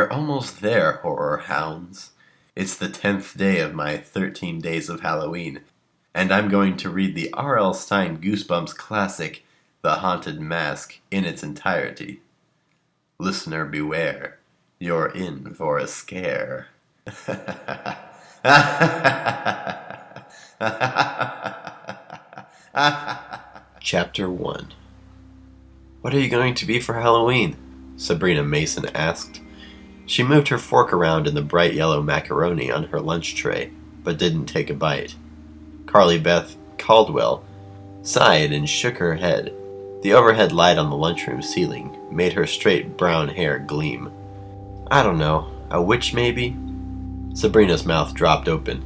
We're almost there, horror hounds. It's the 10th day of my 13 days of Halloween, and I'm going to read the R.L. Stine Goosebumps classic, The Haunted Mask, in its entirety. Listener beware, you're in for a scare. Chapter 1. "What are you going to be for Halloween?" Sabrina Mason asked. She moved her fork around in the bright yellow macaroni on her lunch tray, but didn't take a bite. Carly Beth Caldwell sighed and shook her head. The overhead light on the lunchroom ceiling made her straight brown hair gleam. "I don't know. A witch, maybe?" Sabrina's mouth dropped open.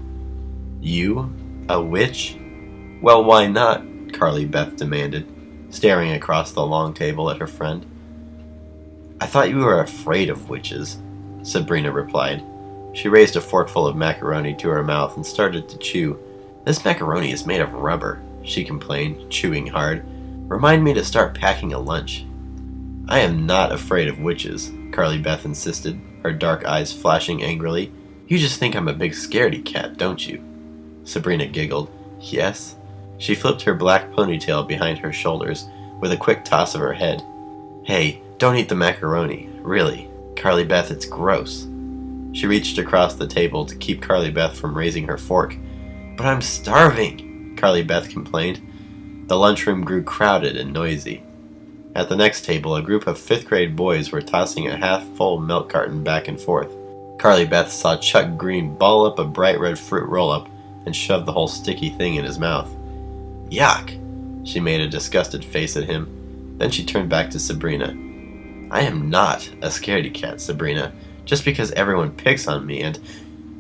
"You? A witch?" "Well, why not?" Carly Beth demanded, staring across the long table at her friend. "I thought you were afraid of witches," Sabrina replied. She raised a forkful of macaroni to her mouth and started to chew. "This macaroni is made of rubber," she complained, chewing hard. "Remind me to start packing a lunch." "I am not afraid of witches," Carly Beth insisted, her dark eyes flashing angrily. "You just think I'm a big scaredy cat, don't you?" Sabrina giggled. "Yes." She flipped her black ponytail behind her shoulders with a quick toss of her head. "Hey, don't eat the macaroni. Really. Carly Beth, it's gross." She reached across the table to keep Carly Beth from raising her fork. "But I'm starving," Carly Beth complained. The lunchroom grew crowded and noisy. At the next table, a group of 5th grade boys were tossing a half-full milk carton back and forth. Carly Beth saw Chuck Green ball up a bright red fruit roll-up and shove the whole sticky thing in his mouth. "Yuck!" She made a disgusted face at him. Then she turned back to Sabrina. "I am not a scaredy cat, Sabrina, just because everyone picks on me and—"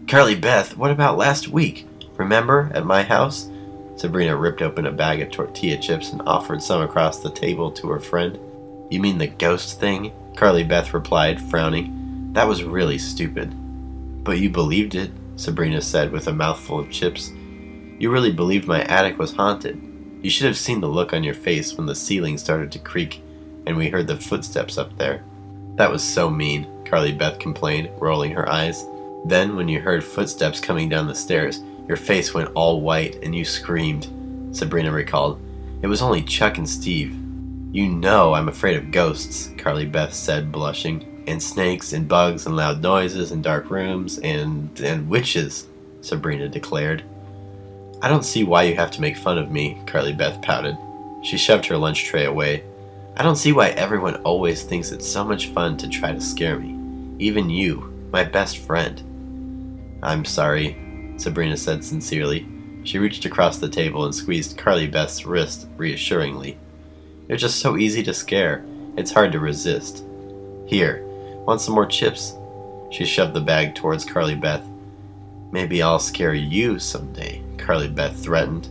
"Carly Beth, what about last week? Remember, at my house?" Sabrina ripped open a bag of tortilla chips and offered some across the table to her friend. "You mean the ghost thing?" Carly Beth replied, frowning. "That was really stupid." "But you believed it," Sabrina said with a mouthful of chips. "You really believed my attic was haunted. You should have seen the look on your face when the ceiling started to creak and we heard the footsteps up there." "That was so mean," Carly Beth complained, rolling her eyes. "Then, when you heard footsteps coming down the stairs, your face went all white and you screamed," Sabrina recalled. "It was only Chuck and Steve." "You know I'm afraid of ghosts," Carly Beth said, blushing. "And snakes and bugs and loud noises and dark rooms and witches," Sabrina declared. "I don't see why you have to make fun of me," Carly Beth pouted. She shoved her lunch tray away. "I don't see why everyone always thinks it's so much fun to try to scare me. Even you, my best friend." "I'm sorry," Sabrina said sincerely. She reached across the table and squeezed Carly Beth's wrist reassuringly. "You're just so easy to scare. It's hard to resist. Here, want some more chips?" She shoved the bag towards Carly Beth. "Maybe I'll scare you someday," Carly Beth threatened.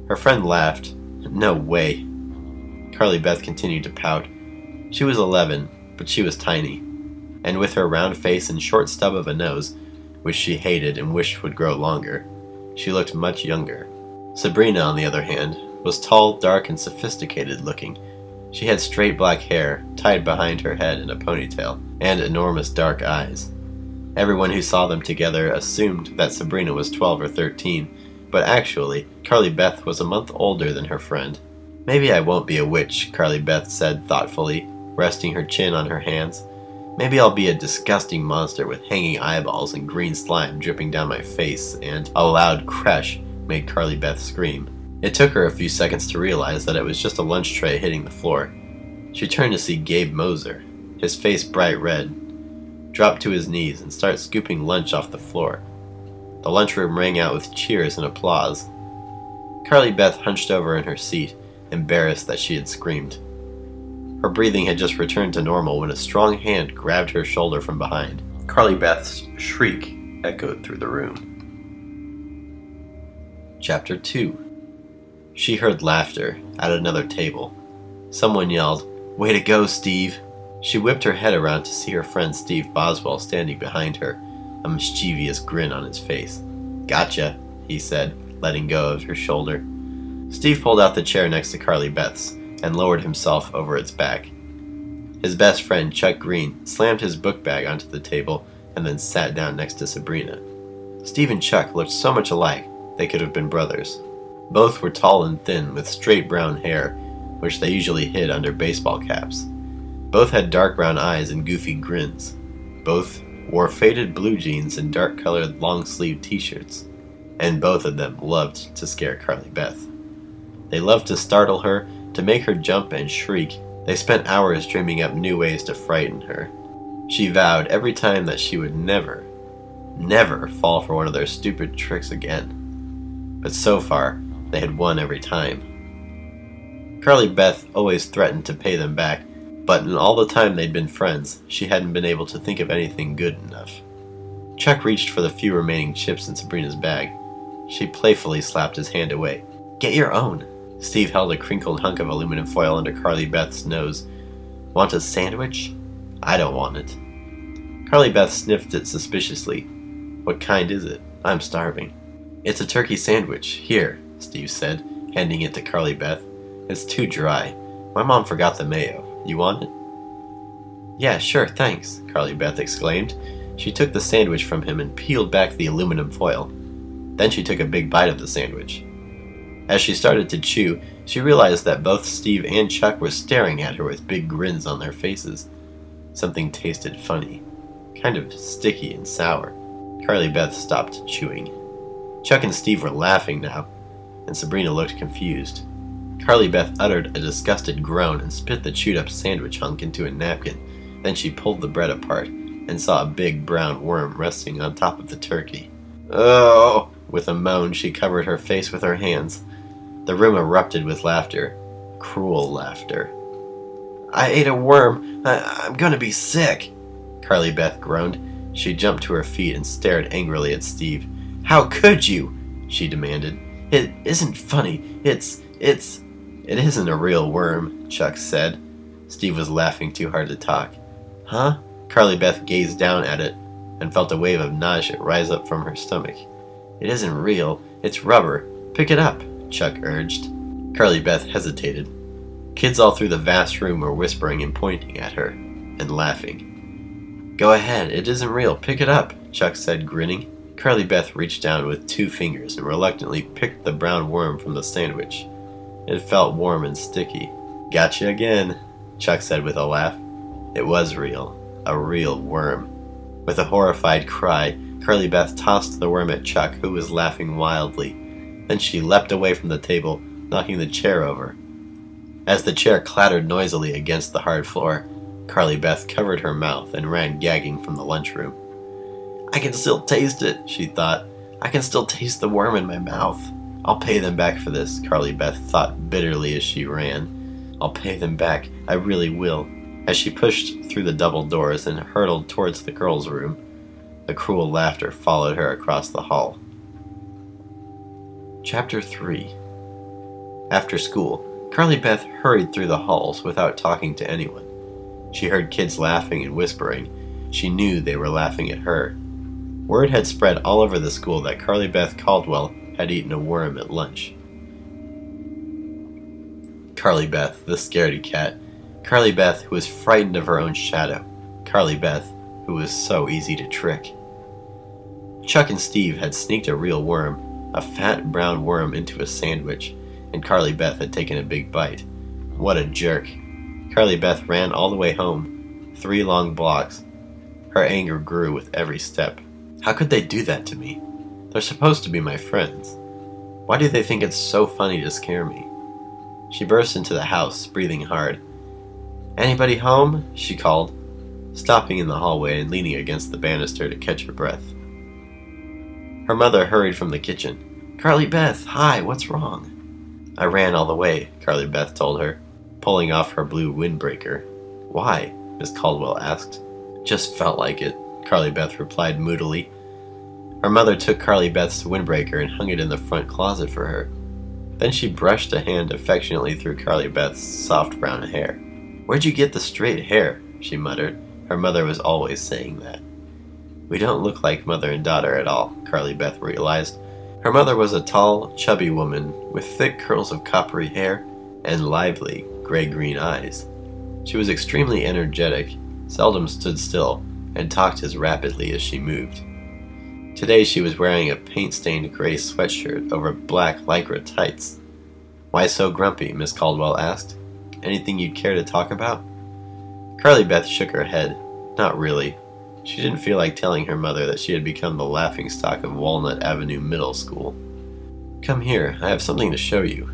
Her friend laughed. "No way." Carly Beth continued to pout. She was 11, but she was tiny, and with her round face and short stub of a nose, which she hated and wished would grow longer, she looked much younger. Sabrina, on the other hand, was tall, dark, and sophisticated looking. She had straight black hair, tied behind her head in a ponytail, and enormous dark eyes. Everyone who saw them together assumed that Sabrina was 12 or 13, but actually, Carly Beth was a month older than her friend. "Maybe I won't be a witch," Carly Beth said thoughtfully, resting her chin on her hands. "Maybe I'll be a disgusting monster with hanging eyeballs and green slime dripping down my face," and a loud crash made Carly Beth scream. It took her a few seconds to realize that it was just a lunch tray hitting the floor. She turned to see Gabe Moser, his face bright red, drop to his knees and start scooping lunch off the floor. The lunchroom rang out with cheers and applause. Carly Beth hunched over in her seat, embarrassed that she had screamed. Her breathing had just returned to normal when a strong hand grabbed her shoulder from behind. Carly Beth's shriek echoed through the room. Chapter 2. She heard laughter at another table. Someone yelled, "Way to go, Steve!" She whipped her head around to see her friend Steve Boswell standing behind her, a mischievous grin on his face. "Gotcha," he said, letting go of her shoulder. Steve pulled out the chair next to Carly Beth's and lowered himself over its back. His best friend, Chuck Green, slammed his book bag onto the table and then sat down next to Sabrina. Steve and Chuck looked so much alike they could have been brothers. Both were tall and thin with straight brown hair, which they usually hid under baseball caps. Both had dark brown eyes and goofy grins. Both wore faded blue jeans and dark-colored long-sleeved t-shirts. And both of them loved to scare Carly Beth. They loved to startle her, to make her jump and shriek. They spent hours dreaming up new ways to frighten her. She vowed every time that she would never fall for one of their stupid tricks again. But so far, they had won every time. Carly Beth always threatened to pay them back, but in all the time they'd been friends, she hadn't been able to think of anything good enough. Chuck reached for the few remaining chips in Sabrina's bag. She playfully slapped his hand away. "Get your own." Steve held a crinkled hunk of aluminum foil under Carly Beth's nose. "Want a sandwich?" "I don't want it." Carly Beth sniffed it suspiciously. "What kind is it? I'm starving." "It's a turkey sandwich. Here," Steve said, handing it to Carly Beth. "It's too dry. My mom forgot the mayo. You want it?" "Yeah, sure, thanks," Carly Beth exclaimed. She took the sandwich from him and peeled back the aluminum foil. Then she took a big bite of the sandwich. As she started to chew, she realized that both Steve and Chuck were staring at her with big grins on their faces. Something tasted funny, kind of sticky and sour. Carly Beth stopped chewing. Chuck and Steve were laughing now, and Sabrina looked confused. Carly Beth uttered a disgusted groan and spit the chewed-up sandwich hunk into a napkin. Then she pulled the bread apart and saw a big brown worm resting on top of the turkey. "Oh!" With a moan, she covered her face with her hands. The room erupted with laughter. Cruel laughter. "I ate a worm. I'm gonna be sick," Carly Beth groaned. She jumped to her feet and stared angrily at Steve. "How could you?" she demanded. "It isn't funny. It isn't a real worm," Chuck said. Steve was laughing too hard to talk. "Huh?" Carly Beth gazed down at it and felt a wave of nausea rise up from her stomach. "It isn't real. It's rubber. Pick it up," Chuck urged. Carly Beth hesitated. Kids all through the vast room were whispering and pointing at her, and laughing. "Go ahead, it isn't real. Pick it up," Chuck said, grinning. Carly Beth reached down with 2 fingers and reluctantly picked the brown worm from the sandwich. It felt warm and sticky. "Gotcha again," Chuck said with a laugh. It was real. A real worm. With a horrified cry, Carly Beth tossed the worm at Chuck, who was laughing wildly. Then she leapt away from the table, knocking the chair over. As the chair clattered noisily against the hard floor, Carly Beth covered her mouth and ran gagging from the lunchroom. "I can still taste it," she thought. "I can still taste the worm in my mouth. I'll pay them back for this," Carly Beth thought bitterly as she ran. "I'll pay them back. I really will." As she pushed through the double doors and hurtled towards the girls' room, the cruel laughter followed her across the hall. Chapter 3. After school, Carly Beth hurried through the halls without talking to anyone. She heard kids laughing and whispering. She knew they were laughing at her. Word had spread all over the school that Carly Beth Caldwell had eaten a worm at lunch. Carly Beth, the scaredy cat. Carly Beth, who was frightened of her own shadow. Carly Beth, who was so easy to trick. Chuck and Steve had sneaked a real worm, a fat brown worm, into a sandwich, and Carly Beth had taken a big bite. What a jerk. Carly Beth ran all the way home, 3 long blocks. Her anger grew with every step. How could they do that to me? They're supposed to be my friends. Why do they think it's so funny to scare me? She burst into the house, breathing hard. "Anybody home?" she called, stopping in the hallway and leaning against the banister to catch her breath. Her mother hurried from the kitchen. "Carly Beth, hi, what's wrong?" "I ran all the way," Carly Beth told her, pulling off her blue windbreaker. "Why?" Miss Caldwell asked. "Just felt like it," Carly Beth replied moodily. Her mother took Carly Beth's windbreaker and hung it in the front closet for her. Then she brushed a hand affectionately through Carly Beth's soft brown hair. "Where'd you get the straight hair?" she muttered. Her mother was always saying that. We don't look like mother and daughter at all, Carly Beth realized. Her mother was a tall, chubby woman with thick curls of coppery hair and lively, gray-green eyes. She was extremely energetic, seldom stood still, and talked as rapidly as she moved. Today she was wearing a paint-stained gray sweatshirt over black lycra tights. "Why so grumpy?" Miss Caldwell asked. "Anything you'd care to talk about?" Carly Beth shook her head. Not really. She didn't feel like telling her mother that she had become the laughingstock of Walnut Avenue Middle School. "Come here, I have something to show you,"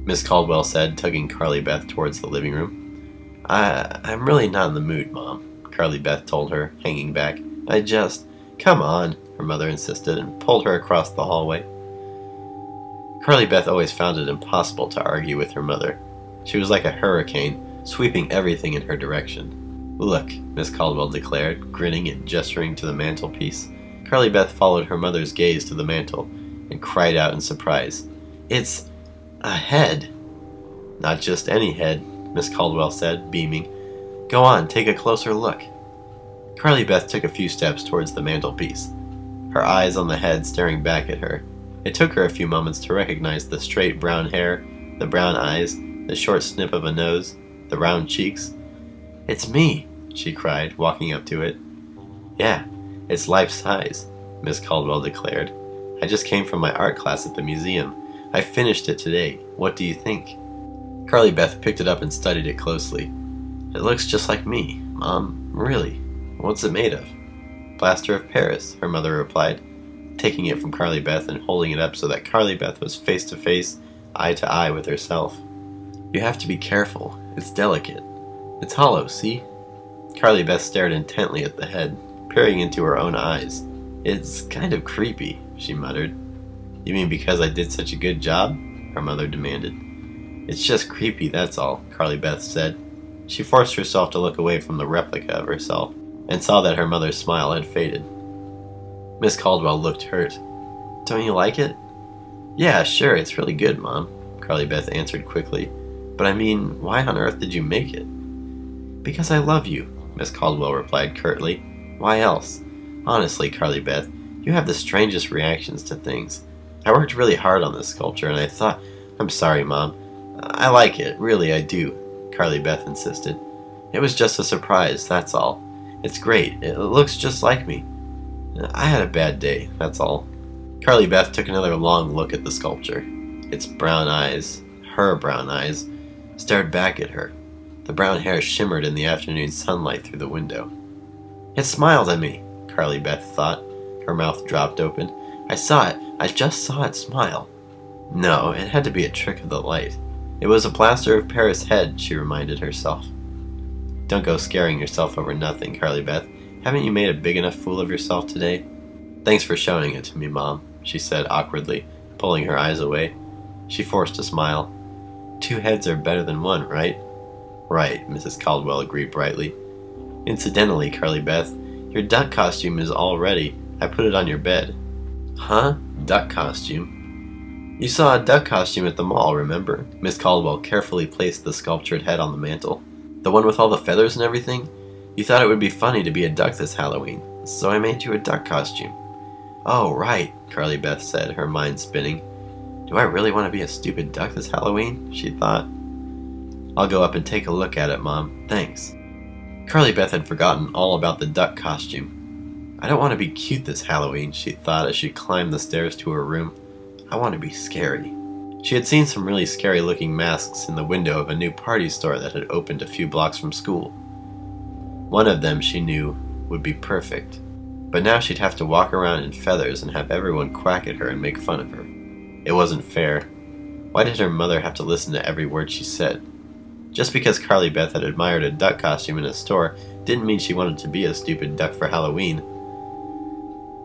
Miss Caldwell said, tugging Carly Beth towards the living room. I'm really not in the mood, Mom," Carly Beth told her, hanging back. "Come on," her mother insisted, and pulled her across the hallway. Carly Beth always found it impossible to argue with her mother. She was like a hurricane, sweeping everything in her direction. "Look," Miss Caldwell declared, grinning and gesturing to the mantelpiece. Carly Beth followed her mother's gaze to the mantel and cried out in surprise. "It's a head." "Not just any head," Miss Caldwell said, beaming. "Go on, take a closer look." Carly Beth took a few steps towards the mantelpiece, her eyes on the head staring back at her. It took her a few moments to recognize the straight brown hair, the brown eyes, the short snip of a nose, the round cheeks. "It's me," she cried, walking up to it. "Yeah, it's life-size," Miss Caldwell declared. "I just came from my art class at the museum. I finished it today. What do you think?" Carly Beth picked it up and studied it closely. "It looks just like me, Mom. Really. What's it made of?" "Plaster of Paris," her mother replied, taking it from Carly Beth and holding it up so that Carly Beth was face to face, eye to eye with herself. "You have to be careful. It's delicate. It's hollow, see?" Carly Beth stared intently at the head, peering into her own eyes. "It's kind of creepy," she muttered. "You mean because I did such a good job?" her mother demanded. "It's just creepy, that's all," Carly Beth said. She forced herself to look away from the replica of herself, and saw that her mother's smile had faded. Miss Caldwell looked hurt. "Don't you like it?" "Yeah, sure, it's really good, Mom," Carly Beth answered quickly. "But I mean, why on earth did you make it?" "Because I love you," Miss Caldwell replied curtly. "Why else? Honestly, Carly Beth, you have the strangest reactions to things. I worked really hard on this sculpture, and I thought... I'm sorry, Mom. I like it, really, I do," Carly Beth insisted. "It was just a surprise, that's all. It's great. It looks just like me. I had a bad day, that's all." Carly Beth took another long look at the sculpture. Its brown eyes, her brown eyes, stared back at her. The brown hair shimmered in the afternoon sunlight through the window. "It smiled at me," Carly Beth thought. Her mouth dropped open. "I saw it. I just saw it smile." No, it had to be a trick of the light. It was a plaster of Paris head, she reminded herself. "Don't go scaring yourself over nothing, Carly Beth. Haven't you made a big enough fool of yourself today?" "Thanks for showing it to me, Mom," she said awkwardly, pulling her eyes away. She forced a smile. "Two heads are better than one, right?" "Right," Mrs. Caldwell agreed brightly. "Incidentally, Carly Beth, your duck costume is all ready. I put it on your bed." "Huh? Duck costume?" "You saw a duck costume at the mall, remember?" Miss Caldwell carefully placed the sculptured head on the mantel. "The one with all the feathers and everything? You thought it would be funny to be a duck this Halloween, so I made you a duck costume." "Oh, right," Carly Beth said, her mind spinning. "Do I really want to be a stupid duck this Halloween?" she thought. "I'll go up and take a look at it, Mom. Thanks." Carly Beth had forgotten all about the duck costume. "I don't want to be cute this Halloween," she thought as she climbed the stairs to her room. "I want to be scary." She had seen some really scary-looking masks in the window of a new party store that had opened a few blocks from school. One of them, she knew, would be perfect. But now she'd have to walk around in feathers and have everyone quack at her and make fun of her. It wasn't fair. Why did her mother have to listen to every word she said? Just because Carly Beth had admired a duck costume in a store didn't mean she wanted to be a stupid duck for Halloween.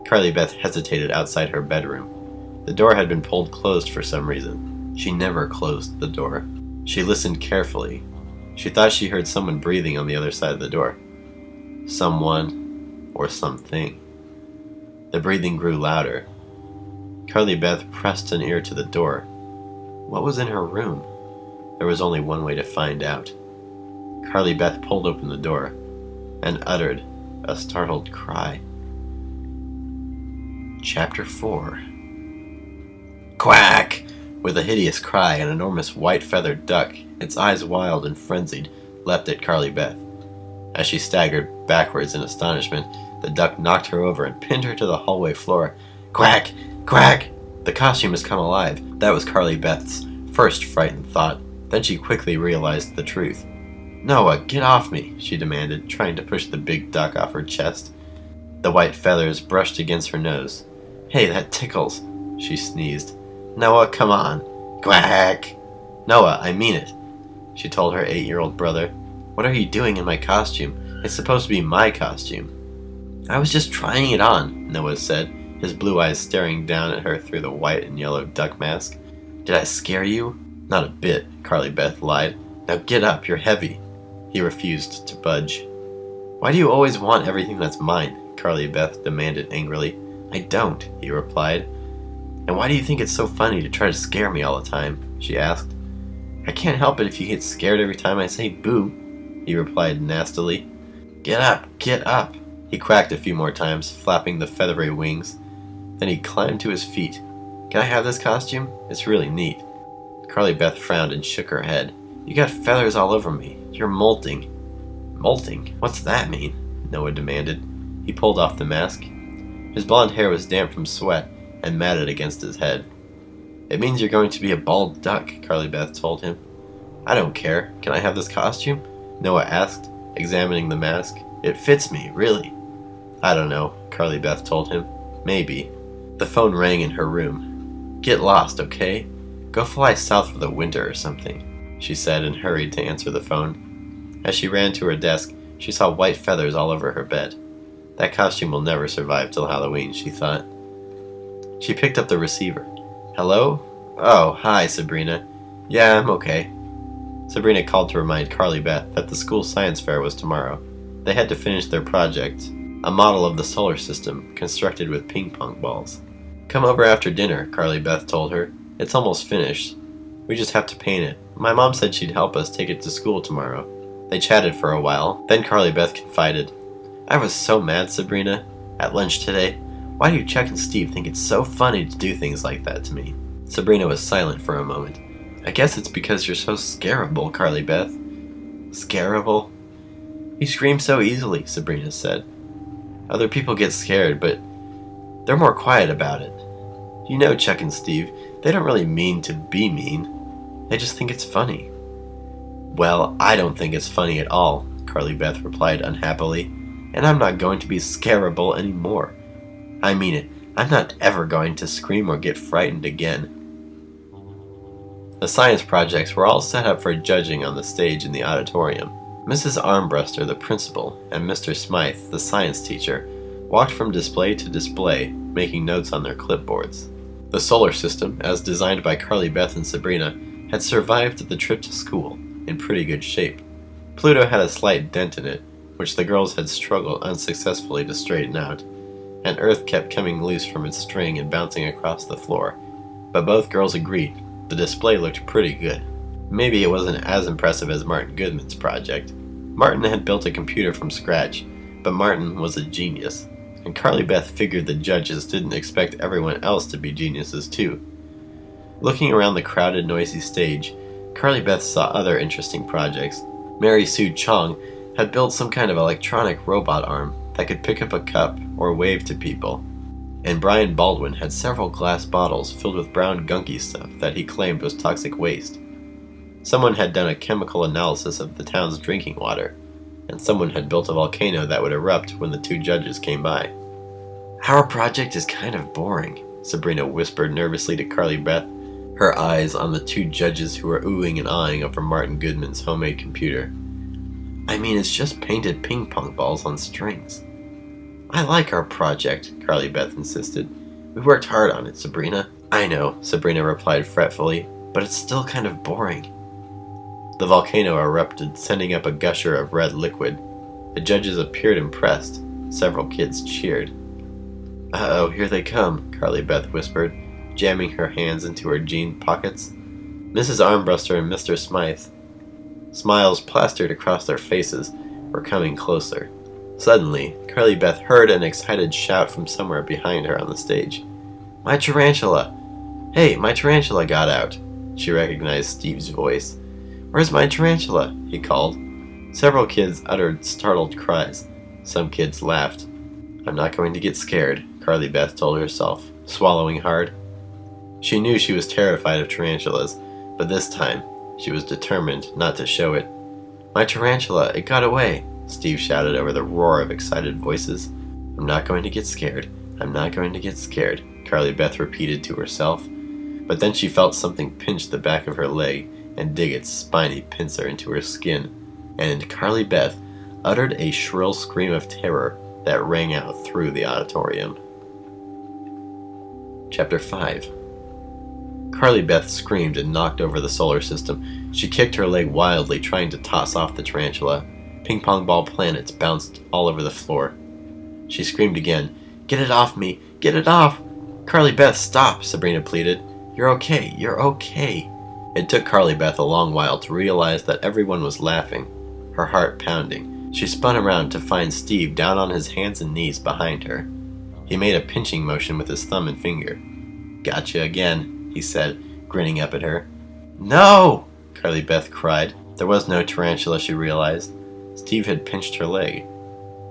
Carly Beth hesitated outside her bedroom. The door had been pulled closed for some reason. She never closed the door. She listened carefully. She thought she heard someone breathing on the other side of the door. Someone or something. The breathing grew louder. Carly Beth pressed an ear to the door. What was in her room? There was only one way to find out. Carly Beth pulled open the door and uttered a startled cry. Chapter 4. Quack! With a hideous cry, an enormous white feathered duck, its eyes wild and frenzied, leapt at Carly Beth. As she staggered backwards in astonishment, the duck knocked her over and pinned her to the hallway floor. Quack! Quack! The costume has come alive. That was Carly Beth's first frightened thought. Then she quickly realized the truth. Noah, get off me, she demanded, trying to push the big duck off her chest. The white feathers brushed against her nose. Hey, that tickles, she sneezed. Noah, come on. Quack! Noah, I mean it, she told her 8-year-old brother. What are you doing in my costume? It's supposed to be my costume. I was just trying it on, Noah said, his blue eyes staring down at her through the white and yellow duck mask. Did I scare you? Not a bit, Carly Beth lied. Now get up, you're heavy. He refused to budge. Why do you always want everything that's mine? Carly Beth demanded angrily. I don't, he replied. And why do you think it's so funny to try to scare me all the time? She asked. I can't help it if you get scared every time I say boo, he replied nastily. Get up, get up. He quacked a few more times, flapping the feathery wings. Then he climbed to his feet. Can I have this costume? It's really neat. Carly Beth frowned and shook her head. You got feathers all over me. You're molting. Molting? What's that mean? Noah demanded. He pulled off the mask. His blonde hair was damp from sweat and matted against his head. It means you're going to be a bald duck, Carly Beth told him. I don't care. Can I have this costume? Noah asked, examining the mask. It fits me, really. I don't know, Carly Beth told him. Maybe. The phone rang in her room. Get lost, okay? Go fly south for the winter or something, she said and hurried to answer the phone. As she ran to her desk, she saw white feathers all over her bed. That costume will never survive till Halloween, she thought. She picked up the receiver. Hello? Oh, hi, Sabrina. Yeah, I'm okay. Sabrina called to remind Carly Beth that the school science fair was tomorrow. They had to finish their project, a model of the solar system constructed with ping pong balls. Come over after dinner, Carly Beth told her. It's almost finished. We just have to paint it. My mom said she'd help us take it to school tomorrow. They chatted for a while. Then Carly Beth confided. I was so mad, Sabrina, at lunch today. Why do Chuck and Steve think it's so funny to do things like that to me? Sabrina was silent for a moment. I guess it's because you're so scarable, Carly Beth. Scarable? You scream so easily, Sabrina said. Other people get scared, but they're more quiet about it. You know Chuck and Steve, they don't really mean to be mean. They just think it's funny. Well, I don't think it's funny at all, Carly Beth replied unhappily, and I'm not going to be scarable anymore. I mean it, I'm not ever going to scream or get frightened again. The science projects were all set up for judging on the stage in the auditorium. Mrs. Armbruster, the principal, and Mr. Smythe, the science teacher, walked from display to display, making notes on their clipboards. The solar system, as designed by Carly Beth and Sabrina, had survived the trip to school, in pretty good shape. Pluto had a slight dent in it, which the girls had struggled unsuccessfully to straighten out, and Earth kept coming loose from its string and bouncing across the floor. But both girls agreed, the display looked pretty good. Maybe it wasn't as impressive as Martin Goodman's project. Martin had built a computer from scratch, but Martin was a genius, and Carly Beth figured the judges didn't expect everyone else to be geniuses too. Looking around the crowded, noisy stage, Carly Beth saw other interesting projects. Mary Sue Chong had built some kind of electronic robot arm that could pick up a cup or wave to people, and Brian Baldwin had several glass bottles filled with brown gunky stuff that he claimed was toxic waste. Someone had done a chemical analysis of the town's drinking water, and someone had built a volcano that would erupt when the two judges came by. Our project is kind of boring, Sabrina whispered nervously to Carly Beth, her eyes on the two judges who were oohing and ahhing over Martin Goodman's homemade computer. I mean, it's just painted ping pong balls on strings. I like our project, Carly Beth insisted. We worked hard on it, Sabrina. I know, Sabrina replied fretfully, but it's still kind of boring. The volcano erupted, sending up a gusher of red liquid. The judges appeared impressed. Several kids cheered. Uh-oh, here they come, Carly Beth whispered, jamming her hands into her jean pockets. Mrs. Armbruster and Mr. Smythe, smiles plastered across their faces, were coming closer. Suddenly, Carly Beth heard an excited shout from somewhere behind her on the stage. My tarantula! Hey, my tarantula got out! She recognized Steve's voice. Where's my tarantula? He called. Several kids uttered startled cries. Some kids laughed. I'm not going to get scared, Carly Beth told herself, swallowing hard. She knew she was terrified of tarantulas, but this time she was determined not to show it. My tarantula, it got away, Steve shouted over the roar of excited voices. I'm not going to get scared. I'm not going to get scared, Carly Beth repeated to herself. But then she felt something pinch the back of her leg and dig its spiny pincer into her skin, and Carly Beth uttered a shrill scream of terror that rang out through the auditorium. Chapter 5. Carly Beth screamed and knocked over the solar system. She kicked her leg wildly, trying to toss off the tarantula. Ping-pong ball planets bounced all over the floor. She screamed again. Get it off me! Get it off! Carly Beth, stop! Sabrina pleaded. You're okay. You're okay. It took Carly Beth a long while to realize that everyone was laughing, her heart pounding. She spun around to find Steve down on his hands and knees behind her. He made a pinching motion with his thumb and finger. Gotcha again, he said, grinning up at her. No! Carly Beth cried. There was no tarantula, she realized. Steve had pinched her leg.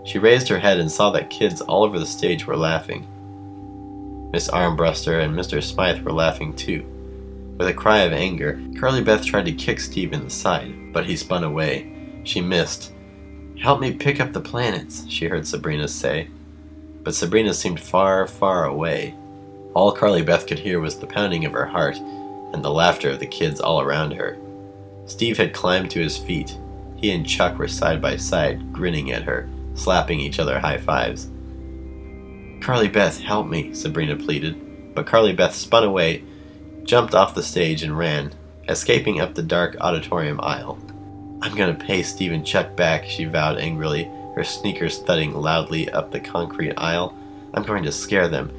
She raised her head and saw that kids all over the stage were laughing. Miss Armbruster and Mr. Smythe were laughing too. With a cry of anger, Carly Beth tried to kick Steve in the side, but he spun away. She missed. Help me pick up the planets, she heard Sabrina say. But Sabrina seemed far, far away. All Carly Beth could hear was the pounding of her heart and the laughter of the kids all around her. Steve had climbed to his feet. He and Chuck were side by side, grinning at her, slapping each other high fives. Carly Beth, help me, Sabrina pleaded, but Carly Beth spun away, jumped off the stage and ran, escaping up the dark auditorium aisle. I'm gonna pay Steve and Chuck back, she vowed angrily, her sneakers thudding loudly up the concrete aisle. I'm going to scare them,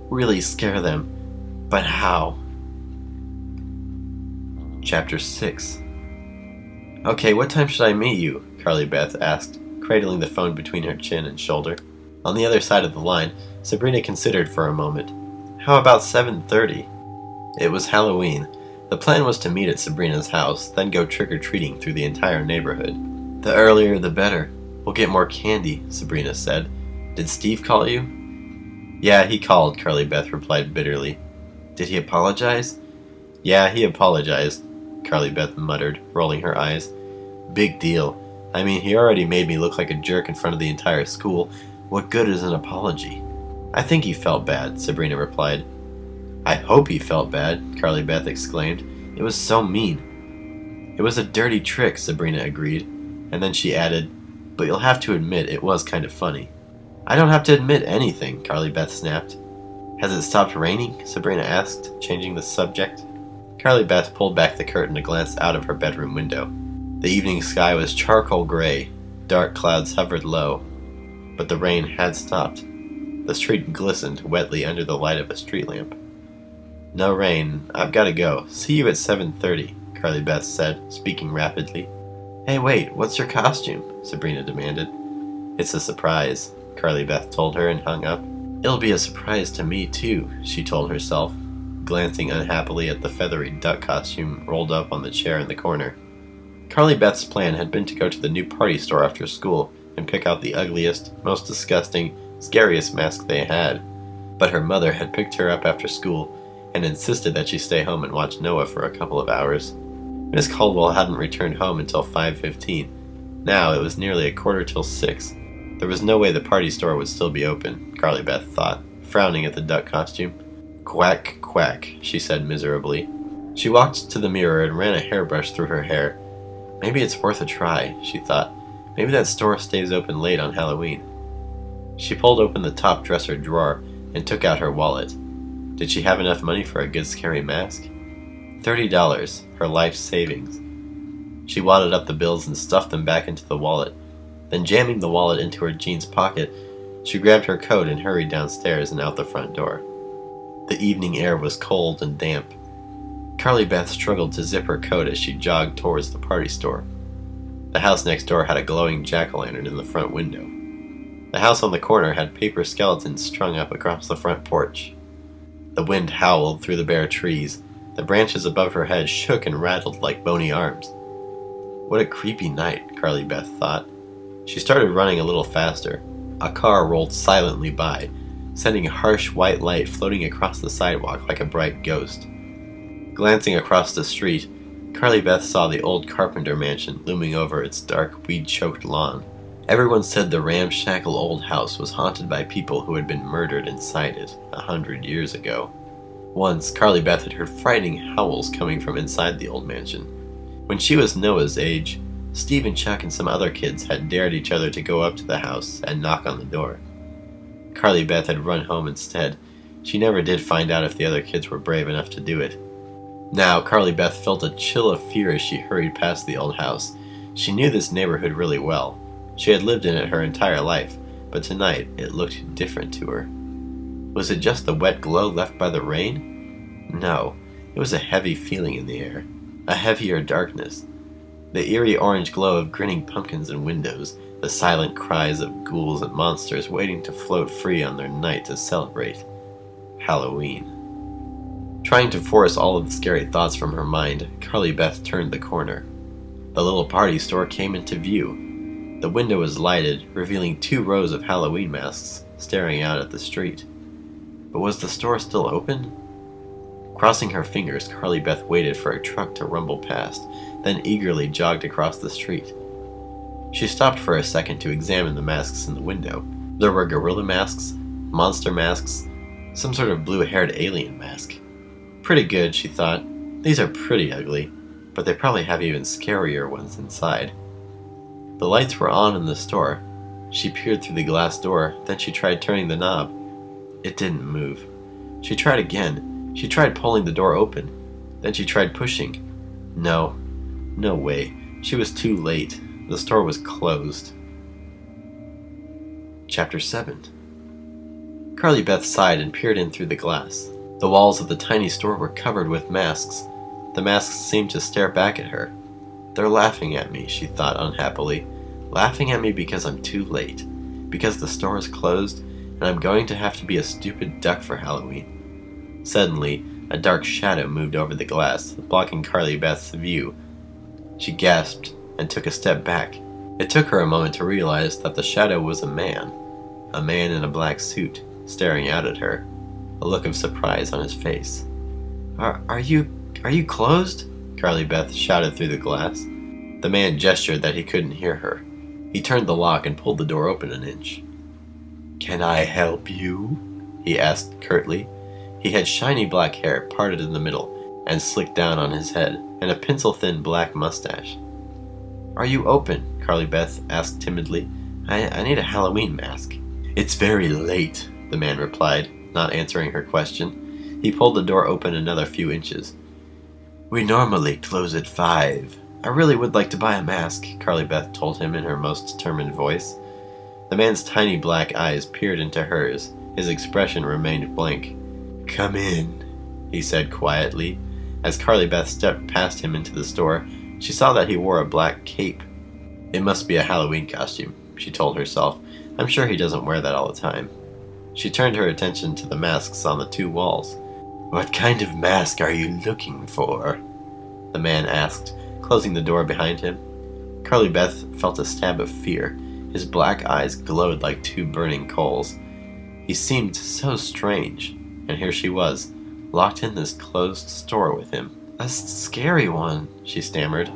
really scare them. But how? Chapter 6. Okay, what time should I meet you? Carly Beth asked, cradling the phone between her chin and shoulder. On the other side of the line, Sabrina considered for a moment. How about 7:30? It was Halloween. The plan was to meet at Sabrina's house, then go trick-or-treating through the entire neighborhood. The earlier the better. We'll get more candy, Sabrina said. Did Steve call you? Yeah, he called, Carly Beth replied bitterly. Did he apologize? Yeah, he apologized, Carly Beth muttered, rolling her eyes. Big deal. I mean, he already made me look like a jerk in front of the entire school. What good is an apology? I think he felt bad, Sabrina replied. I hope he felt bad, Carly Beth exclaimed. It was so mean. It was a dirty trick, Sabrina agreed, and then she added, but you'll have to admit it was kind of funny. I don't have to admit anything, Carly Beth snapped. Has it stopped raining? Sabrina asked, changing the subject. Carly Beth pulled back the curtain to glance out of her bedroom window. The evening sky was charcoal gray. Dark clouds hovered low. But the rain had stopped. The street glistened wetly under the light of a street lamp. No rain. I've got to go. See you at 7:30, Carly Beth said, speaking rapidly. Hey, wait, what's your costume? Sabrina demanded. It's a surprise, Carly Beth told her and hung up. It'll be a surprise to me, too, she told herself, glancing unhappily at the feathery duck costume rolled up on the chair in the corner. Carly Beth's plan had been to go to the new party store after school and pick out the ugliest, most disgusting, scariest mask they had. But her mother had picked her up after school and insisted that she stay home and watch Noah for a couple of hours. Miss Caldwell hadn't returned home until 5:15. Now it was nearly 6:15. There was no way the party store would still be open, Carly Beth thought, frowning at the duck costume. Quack, quack, she said miserably. She walked to the mirror and ran a hairbrush through her hair. Maybe it's worth a try, she thought. Maybe that store stays open late on Halloween. She pulled open the top dresser drawer and took out her wallet. Did she have enough money for a good scary mask? $30, her life savings. She wadded up the bills and stuffed them back into the wallet. Then jamming the wallet into her jeans pocket, she grabbed her coat and hurried downstairs and out the front door. The evening air was cold and damp. Carly Beth struggled to zip her coat as she jogged towards the party store. The house next door had a glowing jack-o'-lantern in the front window. The house on the corner had paper skeletons strung up across the front porch. The wind howled through the bare trees. The branches above her head shook and rattled like bony arms. What a creepy night, Carly Beth thought. She started running a little faster. A car rolled silently by, sending a harsh white light floating across the sidewalk like a bright ghost. Glancing across the street, Carly Beth saw the old carpenter mansion looming over its dark, weed-choked lawn. Everyone said the ramshackle old house was haunted by people who had been murdered inside it 100 years ago. Once, Carly Beth had heard frightening howls coming from inside the old mansion. When she was Noah's age, Steve and Chuck and some other kids had dared each other to go up to the house and knock on the door. Carly Beth had run home instead. She never did find out if the other kids were brave enough to do it. Now, Carly Beth felt a chill of fear as she hurried past the old house. She knew this neighborhood really well. She had lived in it her entire life, but tonight it looked different to her. Was it just the wet glow left by the rain? No, it was a heavy feeling in the air, a heavier darkness. The eerie orange glow of grinning pumpkins in windows, the silent cries of ghouls and monsters waiting to float free on their night to celebrate Halloween. Trying to force all of the scary thoughts from her mind, Carly Beth turned the corner. The little party store came into view. The window was lighted, revealing 2 rows of Halloween masks staring out at the street. But was the store still open? Crossing her fingers, Carly Beth waited for a truck to rumble past, then eagerly jogged across the street. She stopped for a second to examine the masks in the window. There were gorilla masks, monster masks, some sort of blue-haired alien mask. Pretty good, she thought. These are pretty ugly, but they probably have even scarier ones inside. The lights were on in the store. She peered through the glass door, then she tried turning the knob. It didn't move. She tried again. She tried pulling the door open. Then she tried pushing. No way. She was too late. The store was closed. Chapter 7. Carly Beth sighed and peered in through the glass. The walls of the tiny store were covered with masks. The masks seemed to stare back at her. They're laughing at me, she thought unhappily. Laughing at me because I'm too late. Because the store is closed, and I'm going to have to be a stupid duck for Halloween. Suddenly, a dark shadow moved over the glass, blocking Carly Beth's view. She gasped and took a step back. It took her a moment to realize that the shadow was a man in a black suit, staring out at her, a look of surprise on his face. Are you closed?" Carly Beth shouted through the glass. The man gestured that he couldn't hear her. He turned the lock and pulled the door open an inch. "Can I help you?" he asked curtly. He had shiny black hair parted in the middle and slicked down on his head, and a pencil-thin black mustache. "Are you open?" Carly Beth asked timidly. I need a Halloween mask." "It's very late," the man replied, not answering her question. He pulled the door open another few inches. "We normally close at 5. I really would like to buy a mask," Carly Beth told him in her most determined voice. The man's tiny black eyes peered into hers. His expression remained blank. "Come in," he said quietly. As Carly Beth stepped past him into the store, she saw that he wore a black cape. It must be a Halloween costume, she told herself. I'm sure he doesn't wear that all the time. She turned her attention to the masks on the 2 walls. "What kind of mask are you looking for?" the man asked, closing the door behind him. Carly Beth felt a stab of fear. His black eyes glowed like 2 burning coals. He seemed so strange, and here she was, locked in this closed store with him. "A scary one," she stammered.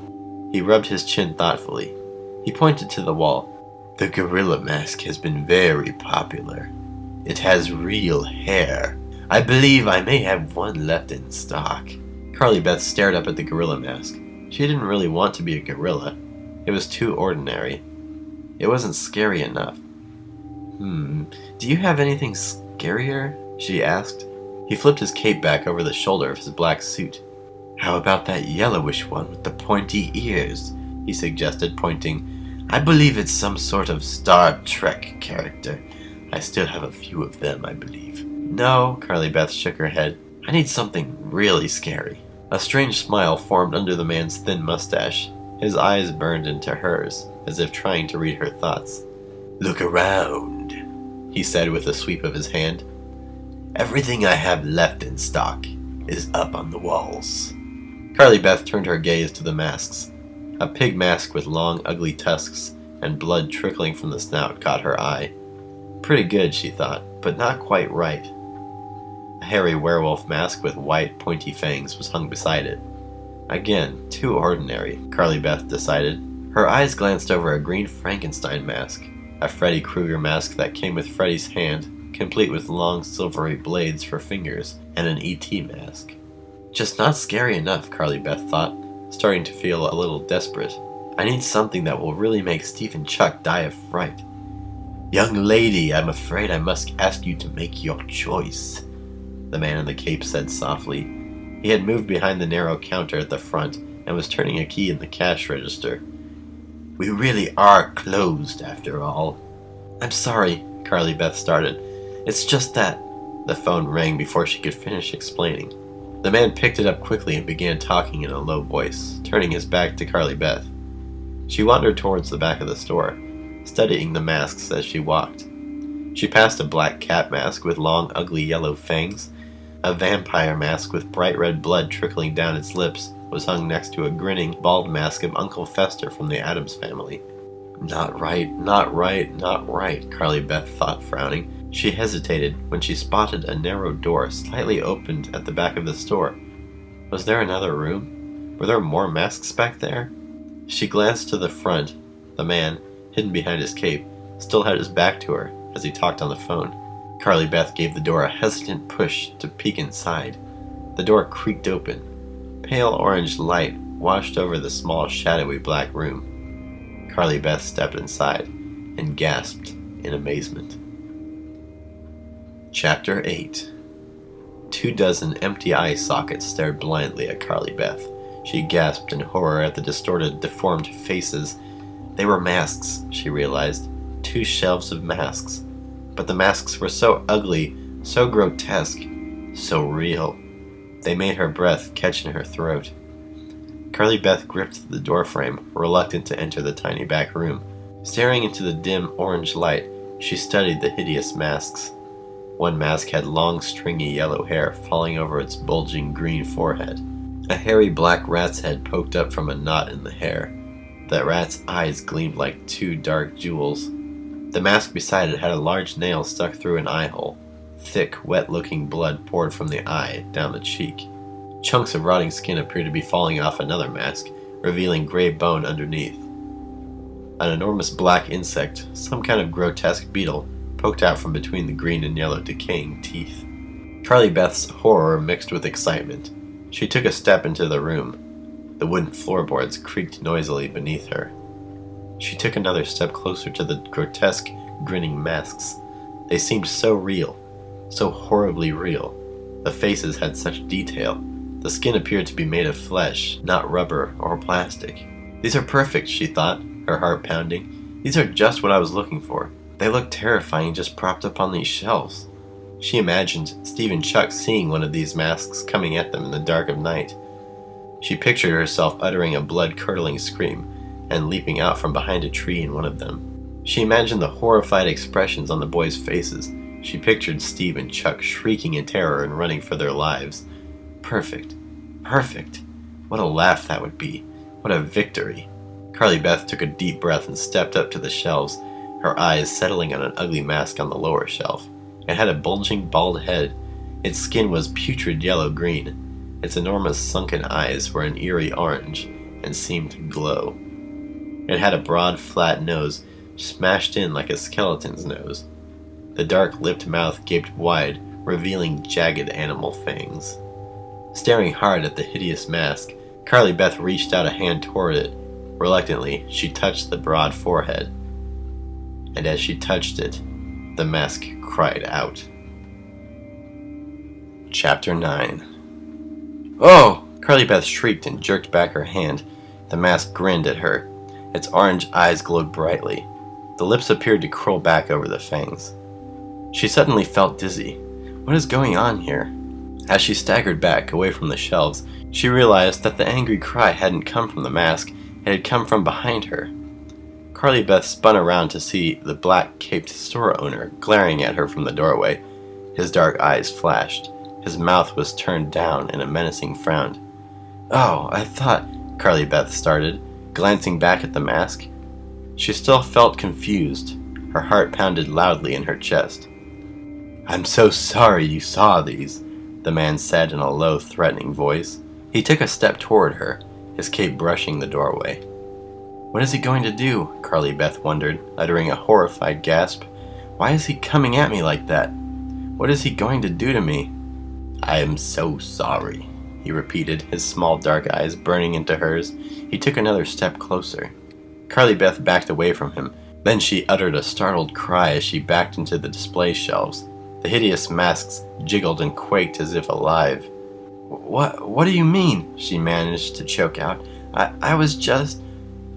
He rubbed his chin thoughtfully. He pointed to the wall. "The gorilla mask has been very popular. It has real hair. I believe I may have one left in stock." Carly Beth stared up at the gorilla mask. She didn't really want to be a gorilla. It was too ordinary. It wasn't scary enough. "Do you have anything scarier?" she asked. He flipped his cape back over the shoulder of his black suit. "How about that yellowish one with the pointy ears?" he suggested, pointing. "I believe it's some sort of Star Trek character. I still have a few of them, I believe." "No," Carly Beth shook her head. "I need something really scary." A strange smile formed under the man's thin mustache. His eyes burned into hers, as if trying to read her thoughts. "Look around," he said with a sweep of his hand. "Everything I have left in stock is up on the walls." Carly Beth turned her gaze to the masks. A pig mask with long, ugly tusks and blood trickling from the snout caught her eye. Pretty good, she thought, but not quite right. A hairy werewolf mask with white, pointy fangs was hung beside it. Again, too ordinary, Carly Beth decided. Her eyes glanced over a green Frankenstein mask, a Freddy Krueger mask that came with Freddy's hand, complete with long silvery blades for fingers, and an E.T. mask. Just not scary enough, Carly Beth thought, starting to feel a little desperate. I need something that will really make Steve and Chuck die of fright. Young lady, I'm afraid I must ask you to make your choice, the man in the cape said softly. He had moved behind the narrow counter at the front and was turning a key in the cash register. We really are closed, after all. I'm sorry, Carly Beth started. It's just that... The phone rang before she could finish explaining. The man picked it up quickly and began talking in a low voice, turning his back to Carly Beth. She wandered towards the back of the store, studying the masks as she walked. She passed a black cat mask with long, ugly yellow fangs. A vampire mask with bright red blood trickling down its lips was hung next to a grinning, bald mask of Uncle Fester from the Addams family. Not right, not right, not right, Carly Beth thought, frowning. She hesitated when she spotted a narrow door slightly opened at the back of the store. Was there another room? Were there more masks back there? She glanced to the front. The man, hidden behind his cape, still had his back to her as he talked on the phone. Carly Beth gave the door a hesitant push to peek inside. The door creaked open. Pale orange light washed over the small, shadowy black room. Carly Beth stepped inside and gasped in amazement. Chapter 8. 24 empty eye sockets stared blindly at Carly Beth. She gasped in horror at the distorted, deformed faces. They were masks, she realized. 2 shelves of masks. But the masks were so ugly, so grotesque, so real. They made her breath catch in her throat. Carly Beth gripped the doorframe, reluctant to enter the tiny back room. Staring into the dim orange light, she studied the hideous masks. One mask had long, stringy yellow hair falling over its bulging green forehead. A hairy black rat's head poked up from a knot in the hair. That rat's eyes gleamed like 2 dark jewels. The mask beside it had a large nail stuck through an eye hole. Thick, wet-looking blood poured from the eye down the cheek. Chunks of rotting skin appeared to be falling off another mask, revealing gray bone underneath. An enormous black insect, some kind of grotesque beetle, poked out from between the green and yellow decaying teeth. Carly Beth's horror mixed with excitement. She took a step into the room. The wooden floorboards creaked noisily beneath her. She took another step closer to the grotesque, grinning masks. They seemed so real, so horribly real. The faces had such detail. The skin appeared to be made of flesh, not rubber or plastic. These are perfect, she thought, her heart pounding. These are just what I was looking for. They look terrifying just propped up on these shelves. She imagined Steve and Chuck seeing one of these masks coming at them in the dark of night. She pictured herself uttering a blood-curdling scream and leaping out from behind a tree in one of them. She imagined the horrified expressions on the boys' faces. She pictured Steve and Chuck shrieking in terror and running for their lives. Perfect. Perfect. What a laugh that would be. What a victory. Carly Beth took a deep breath and stepped up to the shelves, her eyes settling on an ugly mask on the lower shelf. It had a bulging, bald head. Its skin was putrid yellow-green. Its enormous sunken eyes were an eerie orange and seemed to glow. It had a broad, flat nose, smashed in like a skeleton's nose. The dark-lipped mouth gaped wide, revealing jagged animal fangs. Staring hard at the hideous mask, Carly Beth reached out a hand toward it. Reluctantly, she touched the broad forehead. And as she touched it, the mask cried out. Chapter 9. Oh! Carly Beth shrieked and jerked back her hand. The mask grinned at her. Its orange eyes glowed brightly. The lips appeared to curl back over the fangs. She suddenly felt dizzy. What is going on here? As she staggered back, away from the shelves, she realized that the angry cry hadn't come from the mask, it had come from behind her. Carly Beth spun around to see the black-caped store owner glaring at her from the doorway. His dark eyes flashed. His mouth was turned down in a menacing frown. Oh, I thought... Carly Beth started. glancing back at the mask. She still felt confused. Her heart pounded loudly in her chest. "I'm so sorry you saw these," the man said in a low, threatening voice. He took a step toward her, his cape brushing the doorway. "What is he going to do?" Carly Beth wondered, uttering a horrified gasp. "Why is he coming at me like that? What is he going to do to me?" "I am so sorry," he repeated, his small dark eyes burning into hers. He took another step closer. Carly Beth backed away from him. Then she uttered a startled cry as she backed into the display shelves. The hideous masks jiggled and quaked as if alive. What do you mean?" she managed to choke out. I was just...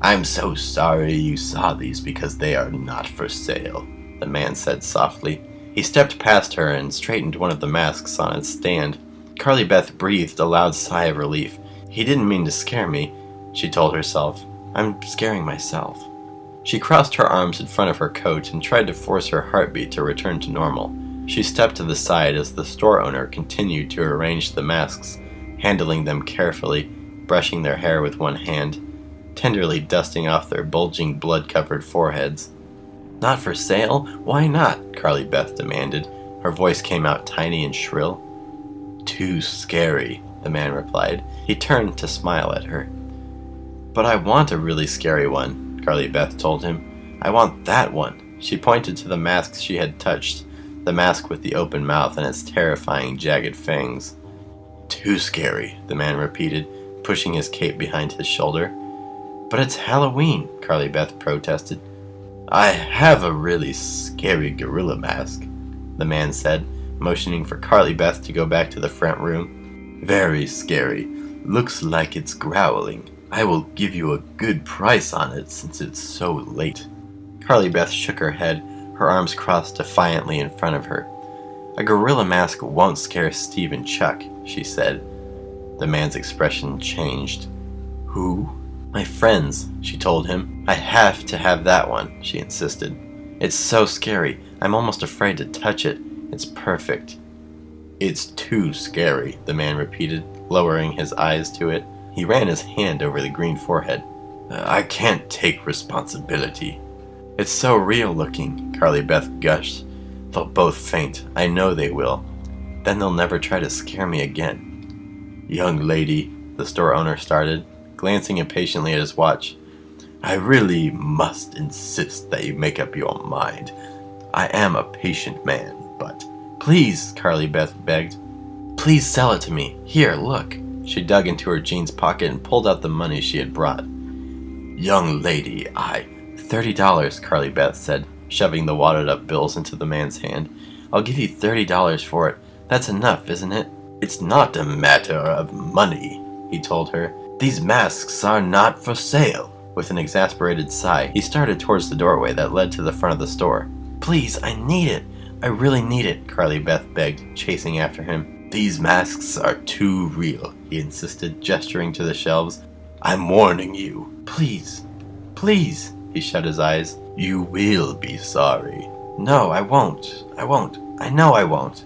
"I'm so sorry you saw these because they are not for sale," the man said softly. He stepped past her and straightened one of the masks on its stand. Carly Beth breathed a loud sigh of relief. "He didn't mean to scare me," she told herself. "I'm scaring myself." She crossed her arms in front of her coat and tried to force her heartbeat to return to normal. She stepped to the side as the store owner continued to arrange the masks, handling them carefully, brushing their hair with one hand, tenderly dusting off their bulging, blood-covered foreheads. "Not for sale? Why not?" Carly Beth demanded. Her voice came out tiny and shrill. "Too scary," the man replied. He turned to smile at her. "But I want a really scary one," Carly Beth told him. "I want that one." She pointed to the mask she had touched, the mask with the open mouth and its terrifying, jagged fangs. "Too scary," the man repeated, pushing his cape behind his shoulder. "But it's Halloween," Carly Beth protested. "I have a really scary gorilla mask," the man said, motioning for Carly Beth to go back to the front room. "Very scary. Looks like it's growling. I will give you a good price on it since it's so late." Carly Beth shook her head, her arms crossed defiantly in front of her. "A gorilla mask won't scare Steve and Chuck," she said. The man's expression changed. "Who?" "My friends," she told him. "I have to have that one," she insisted. "It's so scary. I'm almost afraid to touch it. It's perfect." "It's too scary," the man repeated, lowering his eyes to it. He ran his hand over the green forehead. "I can't take responsibility." "It's so real looking," Carly Beth gushed. "They'll both faint. I know they will. Then they'll never try to scare me again." "Young lady," the store owner started, glancing impatiently at his watch. "I really must insist that you make up your mind. I am a patient man, but..." "Please," Carly Beth begged. "Please sell it to me. Here, look." She dug into her jeans pocket and pulled out the money she had brought. "Young lady, $30, Carly Beth said, shoving the wadded-up bills into the man's hand. "I'll give you $30 for it. That's enough, isn't it?" "It's not a matter of money," he told her. "These masks are not for sale." With an exasperated sigh, he started towards the doorway that led to the front of the store. "Please, I need it. I really need it," Carly Beth begged, chasing after him. "These masks are too real," he insisted, gesturing to the shelves. "I'm warning you." "Please, please." He shut his eyes. "You will be sorry." "No, I won't. I know I won't,"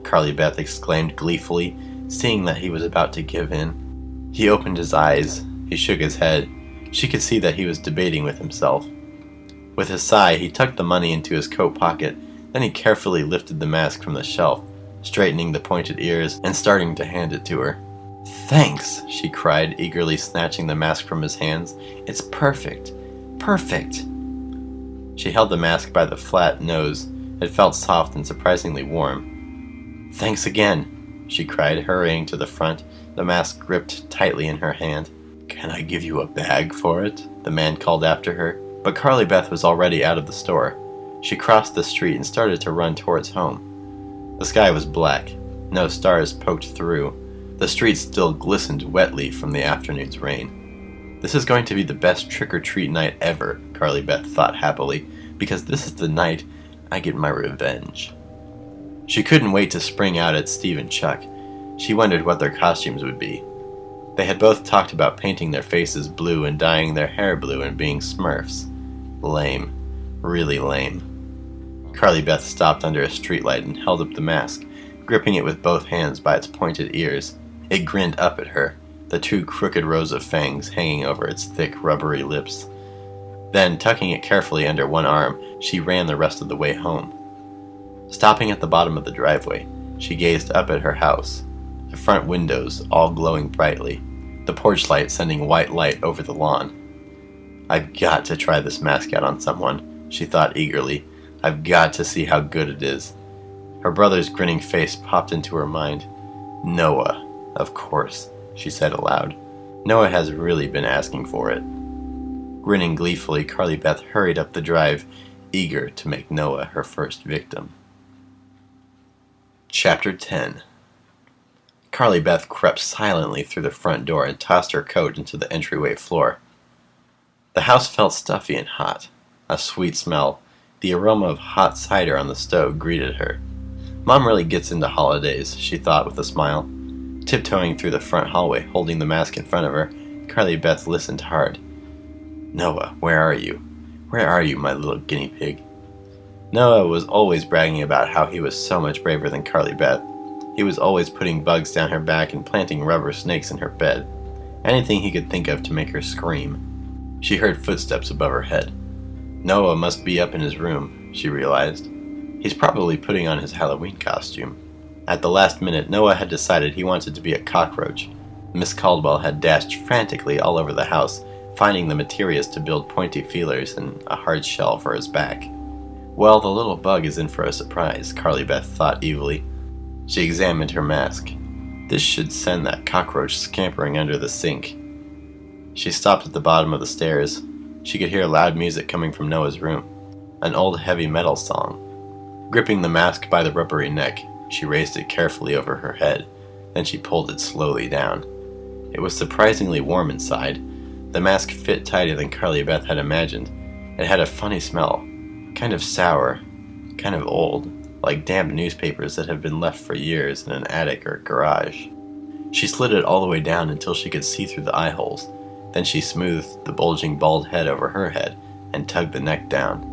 Carly Beth exclaimed gleefully, seeing that he was about to give in. He opened his eyes. He shook his head. She could see that he was debating with himself. With a sigh, he tucked the money into his coat pocket. Then he carefully lifted the mask from the shelf, straightening the pointed ears and starting to hand it to her. "Thanks," she cried, eagerly snatching the mask from his hands. "It's perfect. Perfect." She held the mask by the flat nose. It felt soft and surprisingly warm. "Thanks again," she cried, hurrying to the front, the mask gripped tightly in her hand. "Can I give you a bag for it?" the man called after her. But Carly Beth was already out of the store. She crossed the street and started to run towards home. The sky was black. No stars poked through. The streets still glistened wetly from the afternoon's rain. This is going to be the best trick-or-treat night ever, Carly Beth thought happily, because this is the night I get my revenge. She couldn't wait to spring out at Steve and Chuck. She wondered what their costumes would be. They had both talked about painting their faces blue and dyeing their hair blue and being Smurfs. Lame. Really lame. Carly Beth stopped under a streetlight and held up the mask, gripping it with both hands by its pointed ears. It grinned up at her. the two crooked rows of fangs hanging over its thick, rubbery lips. Then, tucking it carefully under one arm, she ran the rest of the way home. Stopping at the bottom of the driveway, she gazed up at her house, the front windows all glowing brightly, the porch light sending white light over the lawn. "I've got to try this mask out on someone," she thought eagerly. "I've got to see how good it is." Her brother's grinning face popped into her mind. "Noah, of course," she said aloud. "Noah has really been asking for it." Grinning gleefully, Carly Beth hurried up the drive, eager to make Noah her first victim. Chapter 10. Carly Beth crept silently through the front door and tossed her coat into the entryway floor. The house felt stuffy and hot. A sweet smell, the aroma of hot cider on the stove, greeted her. Mom really gets into holidays, she thought with a smile. Tiptoeing through the front hallway, holding the mask in front of her, Carly Beth listened hard. "Noah, where are you? Where are you, my little guinea pig?" Noah was always bragging about how he was so much braver than Carly Beth. He was always putting bugs down her back and planting rubber snakes in her bed. Anything he could think of to make her scream. She heard footsteps above her head. Noah must be up in his room, she realized. He's probably putting on his Halloween costume. At the last minute, Noah had decided he wanted to be a cockroach. Miss Caldwell had dashed frantically all over the house, finding the materials to build pointy feelers and a hard shell for his back. Well, the little bug is in for a surprise, Carly Beth thought evilly. She examined her mask. This should send that cockroach scampering under the sink. She stopped at the bottom of the stairs. She could hear loud music coming from Noah's room, an old heavy metal song. Gripping the mask by the rubbery neck, she raised it carefully over her head, then she pulled it slowly down. It was surprisingly warm inside. The mask fit tighter than Carly Beth had imagined. It had a funny smell, kind of sour, kind of old, like damp newspapers that have been left for years in an attic or garage. She slid it all the way down until she could see through the eye holes. Then she smoothed the bulging bald head over her head and tugged the neck down.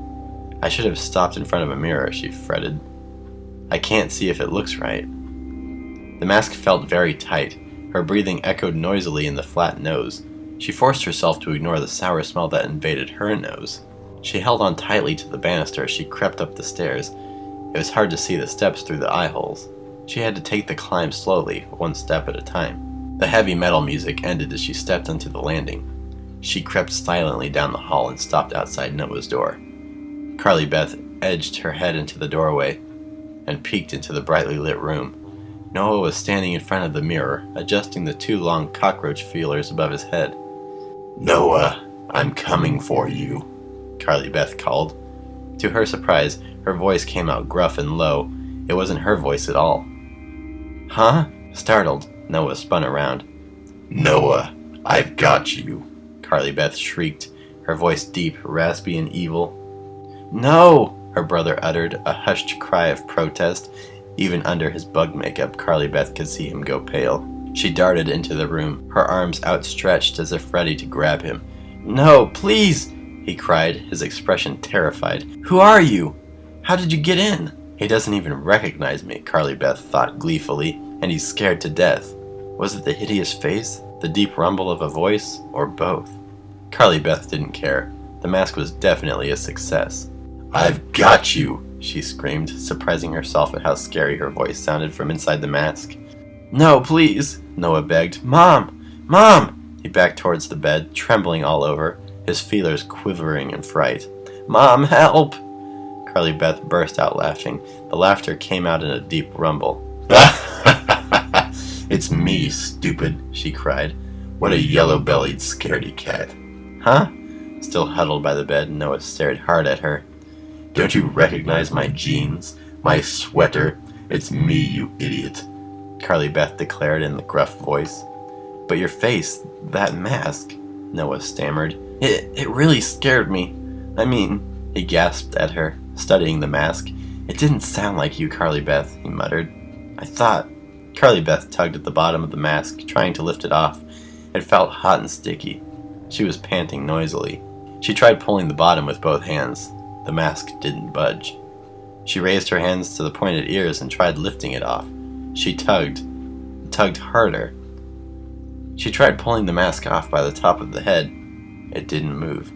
"I should have stopped in front of a mirror," she fretted. "I can't see if it looks right." The mask felt very tight. Her breathing echoed noisily in the flat nose. She forced herself to ignore the sour smell that invaded her nose. She held on tightly to the banister as she crept up the stairs. It was hard to see the steps through the eye holes. She had to take the climb slowly, one step at a time. The heavy metal music ended as she stepped onto the landing. She crept silently down the hall and stopped outside Noah's door. Carly Beth edged her head into the doorway and peeked into the brightly lit room. Noah was standing in front of the mirror, adjusting the two long cockroach feelers above his head. "Noah, I'm coming for you," Carly Beth called. To her surprise, her voice came out gruff and low. It wasn't her voice at all. "Huh?" Startled, Noah spun around. "Noah, I've got you," Carly Beth shrieked, her voice deep, raspy, and evil. "No!" her brother uttered, a hushed cry of protest. Even under his bug makeup, Carly Beth could see him go pale. She darted into the room, her arms outstretched as if ready to grab him. "No, please!" he cried, his expression terrified. "Who are you? How did you get in?" "He doesn't even recognize me," Carly Beth thought gleefully, "and he's scared to death." Was it the hideous face, the deep rumble of a voice, or both? Carly Beth didn't care. The mask was definitely a success. "I've got you!" she screamed, surprising herself at how scary her voice sounded from inside the mask. "No, please," Noah begged. "Mom! Mom!" He backed towards the bed, trembling all over, his feelers quivering in fright. "Mom, help!" Carly Beth burst out laughing. The laughter came out in a deep rumble. "It's me, stupid," she cried. "What a yellow-bellied scaredy cat." "Huh?" Still huddled by the bed, Noah stared hard at her. "Don't you recognize my jeans? My sweater? It's me, you idiot," Carly Beth declared in the gruff voice. "But your face, that mask," Noah stammered. It really scared me. I mean," he gasped at her, studying the mask. "It didn't sound like you, Carly Beth," he muttered. "I thought..." Carly Beth tugged at the bottom of the mask, trying to lift it off. It felt hot and sticky. She was panting noisily. She tried pulling the bottom with both hands. The mask didn't budge. She raised her hands to the pointed ears and tried lifting it off. She tugged harder. She tried pulling the mask off by the top of the head. It didn't move.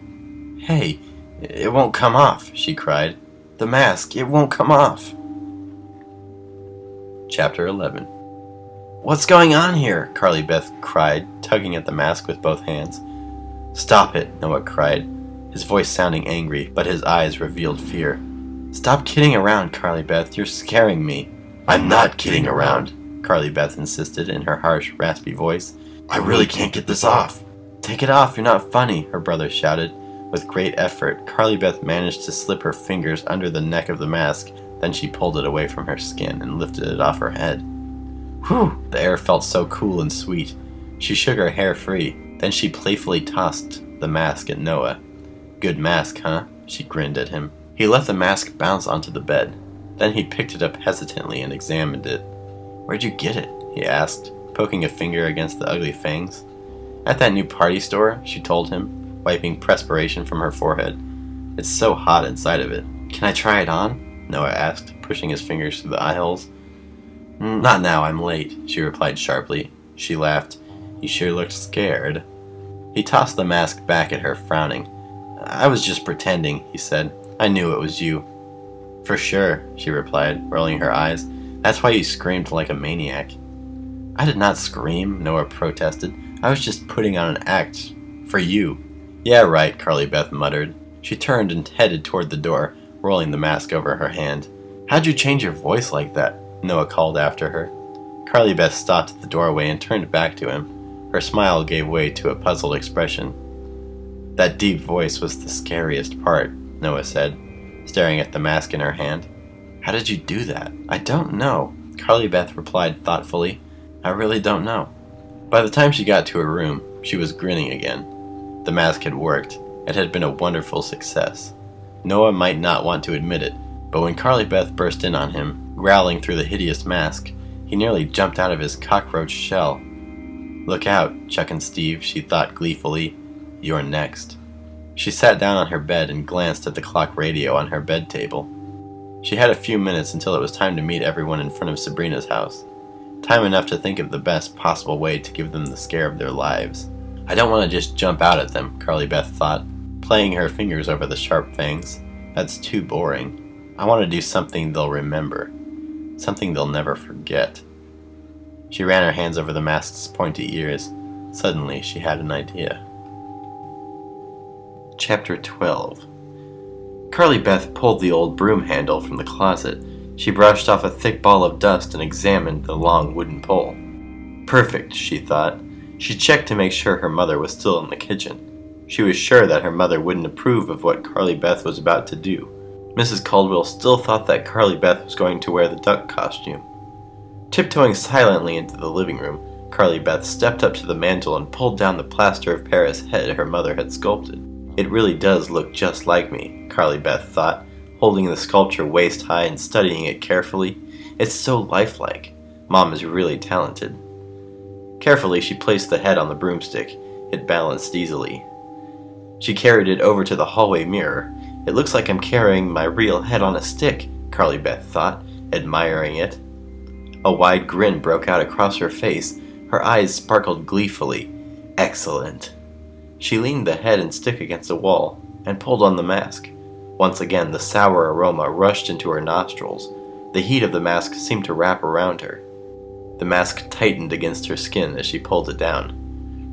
"Hey, it won't come off," she cried. "The mask, it won't come off." Chapter 11. "What's going on here?" Carly Beth cried, tugging at the mask with both hands. "Stop it," Noah cried, his voice sounding angry, but his eyes revealed fear. "Stop kidding around, Carly Beth. You're scaring me." "I'm not kidding around," Carly Beth insisted in her harsh, raspy voice. "I really can't get this off." "Take it off, you're not funny," her brother shouted. With great effort, Carly Beth managed to slip her fingers under the neck of the mask, then she pulled it away from her skin and lifted it off her head. Whew! The air felt so cool and sweet. She shook her hair free, then she playfully tossed the mask at Noah. "Good mask, huh?" She grinned at him. He let the mask bounce onto the bed. Then he picked it up hesitantly and examined it. "Where'd you get it?" he asked, poking a finger against the ugly fangs. "At that new party store," she told him, wiping perspiration from her forehead. "It's so hot inside of it." "Can I try it on?" Noah asked, pushing his fingers through the eye holes. "Not now, I'm late," she replied sharply. She laughed. "You sure looked scared." He tossed the mask back at her, frowning. "I was just pretending," he said. "I knew it was you." "For sure," she replied, rolling her eyes. "That's why you screamed like a maniac." "I did not scream," Noah protested. "I was just putting on an act. For you." "Yeah, right," Carly Beth muttered. She turned and headed toward the door, rolling the mask over her hand. "How'd you change your voice like that?" Noah called after her. Carly Beth stopped at the doorway and turned back to him. Her smile gave way to a puzzled expression. "That deep voice was the scariest part," Noah said, staring at the mask in her hand. "How did you do that?" "I don't know," Carly Beth replied thoughtfully. "I really don't know." By the time she got to her room, she was grinning again. The mask had worked. It had been a wonderful success. Noah might not want to admit it, but when Carly Beth burst in on him, growling through the hideous mask, he nearly jumped out of his cockroach shell. "Look out, Chuck and Steve," she thought gleefully. "You're next." She sat down on her bed and glanced at the clock radio on her bed table. She had a few minutes until it was time to meet everyone in front of Sabrina's house. Time enough to think of the best possible way to give them the scare of their lives. "I don't want to just jump out at them," Carly Beth thought, playing her fingers over the sharp fangs. "That's too boring. I want to do something they'll remember. Something they'll never forget." She ran her hands over the mask's pointy ears. Suddenly, she had an idea. Chapter 12. Carly Beth pulled the old broom handle from the closet. She brushed off a thick ball of dust and examined the long wooden pole. Perfect, she thought. She checked to make sure her mother was still in the kitchen. She was sure that her mother wouldn't approve of what Carly Beth was about to do. Mrs. Caldwell still thought that Carly Beth was going to wear the duck costume. Tiptoeing silently into the living room, Carly Beth stepped up to the mantel and pulled down the plaster of Paris head her mother had sculpted. "It really does look just like me," Carly Beth thought, holding the sculpture waist high and studying it carefully. "It's so lifelike. Mom is really talented." Carefully, she placed the head on the broomstick. It balanced easily. She carried it over to the hallway mirror. "It looks like I'm carrying my real head on a stick," Carly Beth thought, admiring it. A wide grin broke out across her face. Her eyes sparkled gleefully. "Excellent." She leaned the head and stick against a wall and pulled on the mask. Once again, the sour aroma rushed into her nostrils. The heat of the mask seemed to wrap around her. The mask tightened against her skin as she pulled it down.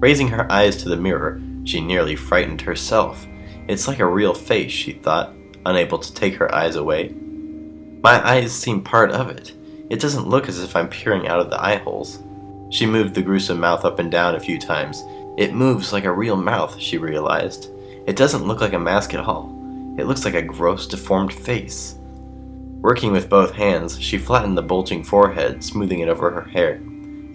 Raising her eyes to the mirror, she nearly frightened herself. "It's like a real face," she thought, unable to take her eyes away. "My eyes seem part of it. It doesn't look as if I'm peering out of the eye holes." She moved the gruesome mouth up and down a few times. "It moves like a real mouth," she realized. "It doesn't look like a mask at all. It looks like a gross, deformed face." Working with both hands, she flattened the bulging forehead, smoothing it over her hair.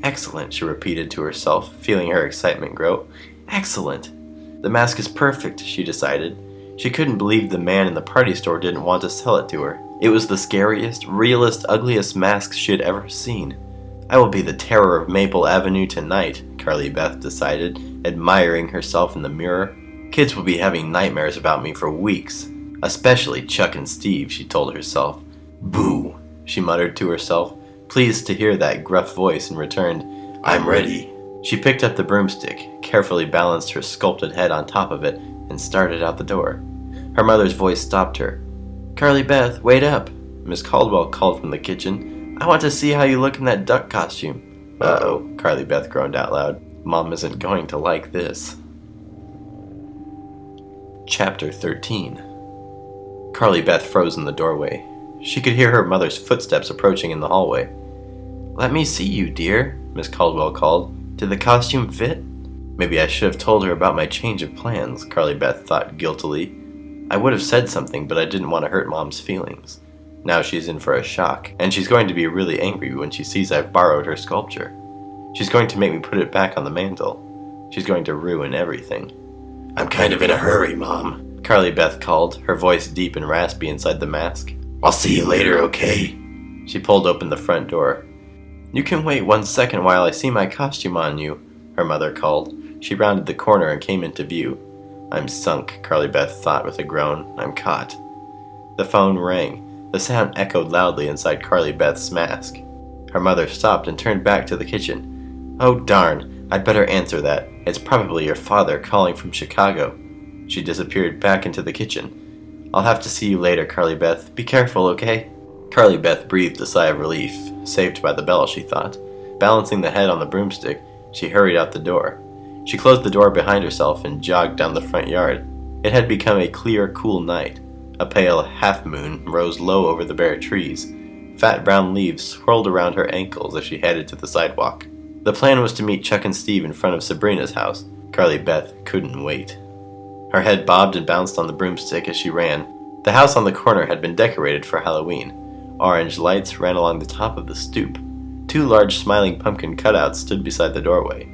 "Excellent," she repeated to herself, feeling her excitement grow. "Excellent. The mask is perfect," she decided. She couldn't believe the man in the party store didn't want to sell it to her. It was the scariest, realest, ugliest mask she had ever seen. "I will be the terror of Maple Avenue tonight," Carly Beth decided, admiring herself in the mirror. "Kids will be having nightmares about me for weeks. Especially Chuck and Steve," she told herself. "Boo," she muttered to herself, pleased to hear that gruff voice, and returned, "I'm ready." She picked up the broomstick, carefully balanced her sculpted head on top of it, and started out the door. Her mother's voice stopped her. "Carly Beth, wait up!" Miss Caldwell called from the kitchen. "I want to see how you look in that duck costume." "Uh-oh," Carly Beth groaned out loud. "Mom isn't going to like this." Chapter 13. Carly Beth froze in the doorway. She could hear her mother's footsteps approaching in the hallway. "Let me see you, dear," Miss Caldwell called. "Did the costume fit?" Maybe I should have told her about my change of plans, Carly Beth thought guiltily. I would have said something, but I didn't want to hurt Mom's feelings. Now she's in for a shock, and she's going to be really angry when she sees I've borrowed her sculpture. She's going to make me put it back on the mantel. She's going to ruin everything. "I'm kind of in a hurry, Mom," Carly Beth called, her voice deep and raspy inside the mask. "I'll see you later, okay?" She pulled open the front door. "You can wait 1 second while I see my costume on you," her mother called. She rounded the corner and came into view. "I'm sunk," Carly Beth thought with a groan. "I'm caught." The phone rang. The sound echoed loudly inside Carly Beth's mask. Her mother stopped and turned back to the kitchen. "Oh darn, I'd better answer that. It's probably your father calling from Chicago." She disappeared back into the kitchen. "I'll have to see you later, Carly Beth. Be careful, okay?" Carly Beth breathed a sigh of relief, saved by the bell, she thought. Balancing the head on the broomstick, she hurried out the door. She closed the door behind herself and jogged down the front yard. It had become a clear, cool night. A pale half-moon rose low over the bare trees. Fat brown leaves swirled around her ankles as she headed to the sidewalk. The plan was to meet Chuck and Steve in front of Sabrina's house. Carly Beth couldn't wait. Her head bobbed and bounced on the broomstick as she ran. The house on the corner had been decorated for Halloween. Orange lights ran along the top of the stoop. 2 large smiling pumpkin cutouts stood beside the doorway.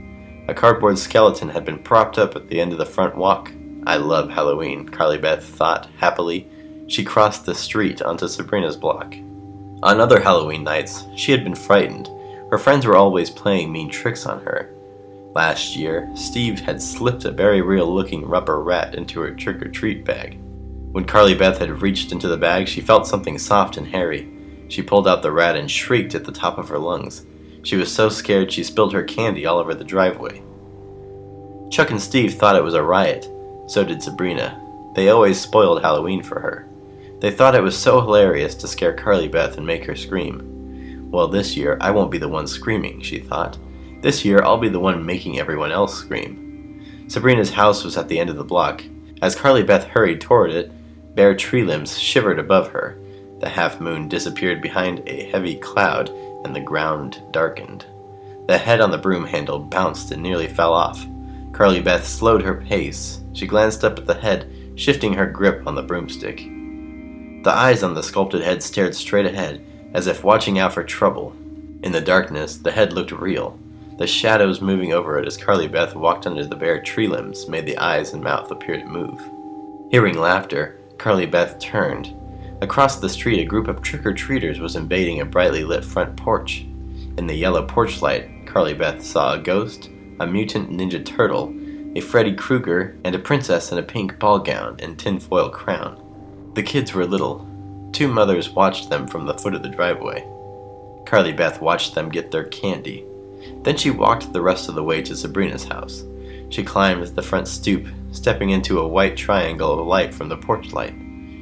A cardboard skeleton had been propped up at the end of the front walk. I love Halloween, Carly Beth thought happily. She crossed the street onto Sabrina's block. On other Halloween nights, she had been frightened. Her friends were always playing mean tricks on her. Last year, Steve had slipped a very real-looking rubber rat into her trick-or-treat bag. When Carly Beth had reached into the bag, she felt something soft and hairy. She pulled out the rat and shrieked at the top of her lungs. She was so scared she spilled her candy all over the driveway. Chuck and Steve thought it was a riot. So did Sabrina. They always spoiled Halloween for her. They thought it was so hilarious to scare Carly Beth and make her scream. Well, this year I won't be the one screaming, she thought. This year I'll be the one making everyone else scream. Sabrina's house was at the end of the block. As Carly Beth hurried toward it, bare tree limbs shivered above her. The half-moon disappeared behind a heavy cloud, and the ground darkened. The head on the broom handle bounced and nearly fell off. Carly Beth slowed her pace. She glanced up at the head, shifting her grip on the broomstick. The eyes on the sculpted head stared straight ahead, as if watching out for trouble. In the darkness, the head looked real. The shadows moving over it as Carly Beth walked under the bare tree limbs made the eyes and mouth appear to move. Hearing laughter, Carly Beth turned. Across the street, a group of trick-or-treaters was invading a brightly lit front porch. In the yellow porch light, Carly Beth saw a ghost, a mutant ninja turtle, a Freddy Krueger, and a princess in a pink ball gown and tinfoil crown. The kids were little. 2 mothers watched them from the foot of the driveway. Carly Beth watched them get their candy. Then she walked the rest of the way to Sabrina's house. She climbed the front stoop, stepping into a white triangle of light from the porch light.